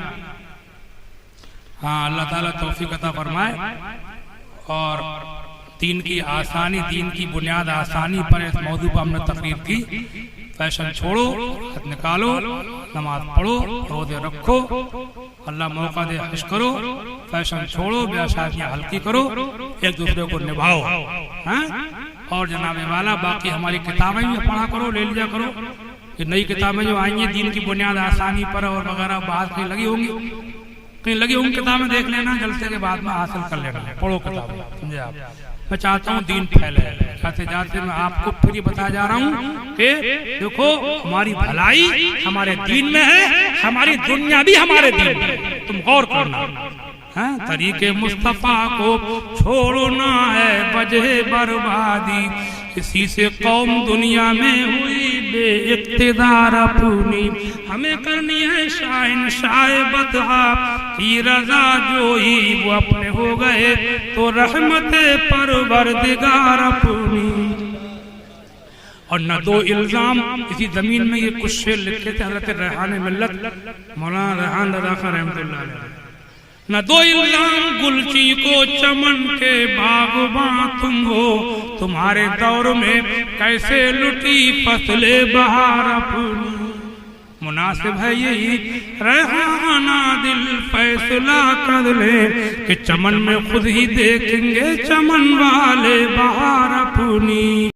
हाँ, अल्लाह ताला तौफीक अता फरमाए और दीन की आसानी, दीन की बुनियाद आसानी पर इस मौजू पर हमने तकरीर की। फैशन छोड़ो, हाथ निकालो, नमाज पढ़ो, रोजे रखो, अल्लाह मौका दे हज करो, फैशन छोड़ो, ब्याह शादियां हल्की करो, एक दूसरे को निभाओ। हाँ? और जनाब वाला बाकी हमारी किताबें भी पढ़ा करो, ले लिया करो। ये नई किताबें जो आई हैं दीन की बुनियाद आसानी पर और वगैरह बात कहीं लगी होंगी, किताबें देख लेना, जलसे के बाद में हासिल कर लेना, पढ़ो किताबें। समझे आप? मैं चाहता हूँ दीन फैले। जाते जाते मैं आपको फिर ये बता जा रहा हूँ कि देखो, हमारी भलाई हमारे दीन में है, हमारी दुनिया भी हमारे दीन में है। तुम गौर करना। तरीके मुस्तफा को छोड़ना है वजह बर्बादी, इसी से कौम दुनिया में हुई बेइक्तिदार अपनी। हमें करनी है शाइन शायबत की रजा, जो ही वो अपने हो गए तो रहमत परवरदिगार अपनी। और न दो इल्जाम, इसी जमीन में ये कुछ शेर लिखे थे हज़रत रेहान मिल्लत मौलाना रेहान रज़ा खान रहमतुल्लाह अलैह। न दो इल्जाम गुलची को चमन के बागबां तुम हो, तुम्हारे दौर में कैसे लुटी फसले बहार अपनी। मुनासिब है यही रेहाना दिल फैसला कर ले कि चमन में खुद ही देखेंगे चमन वाले बहार अपनी।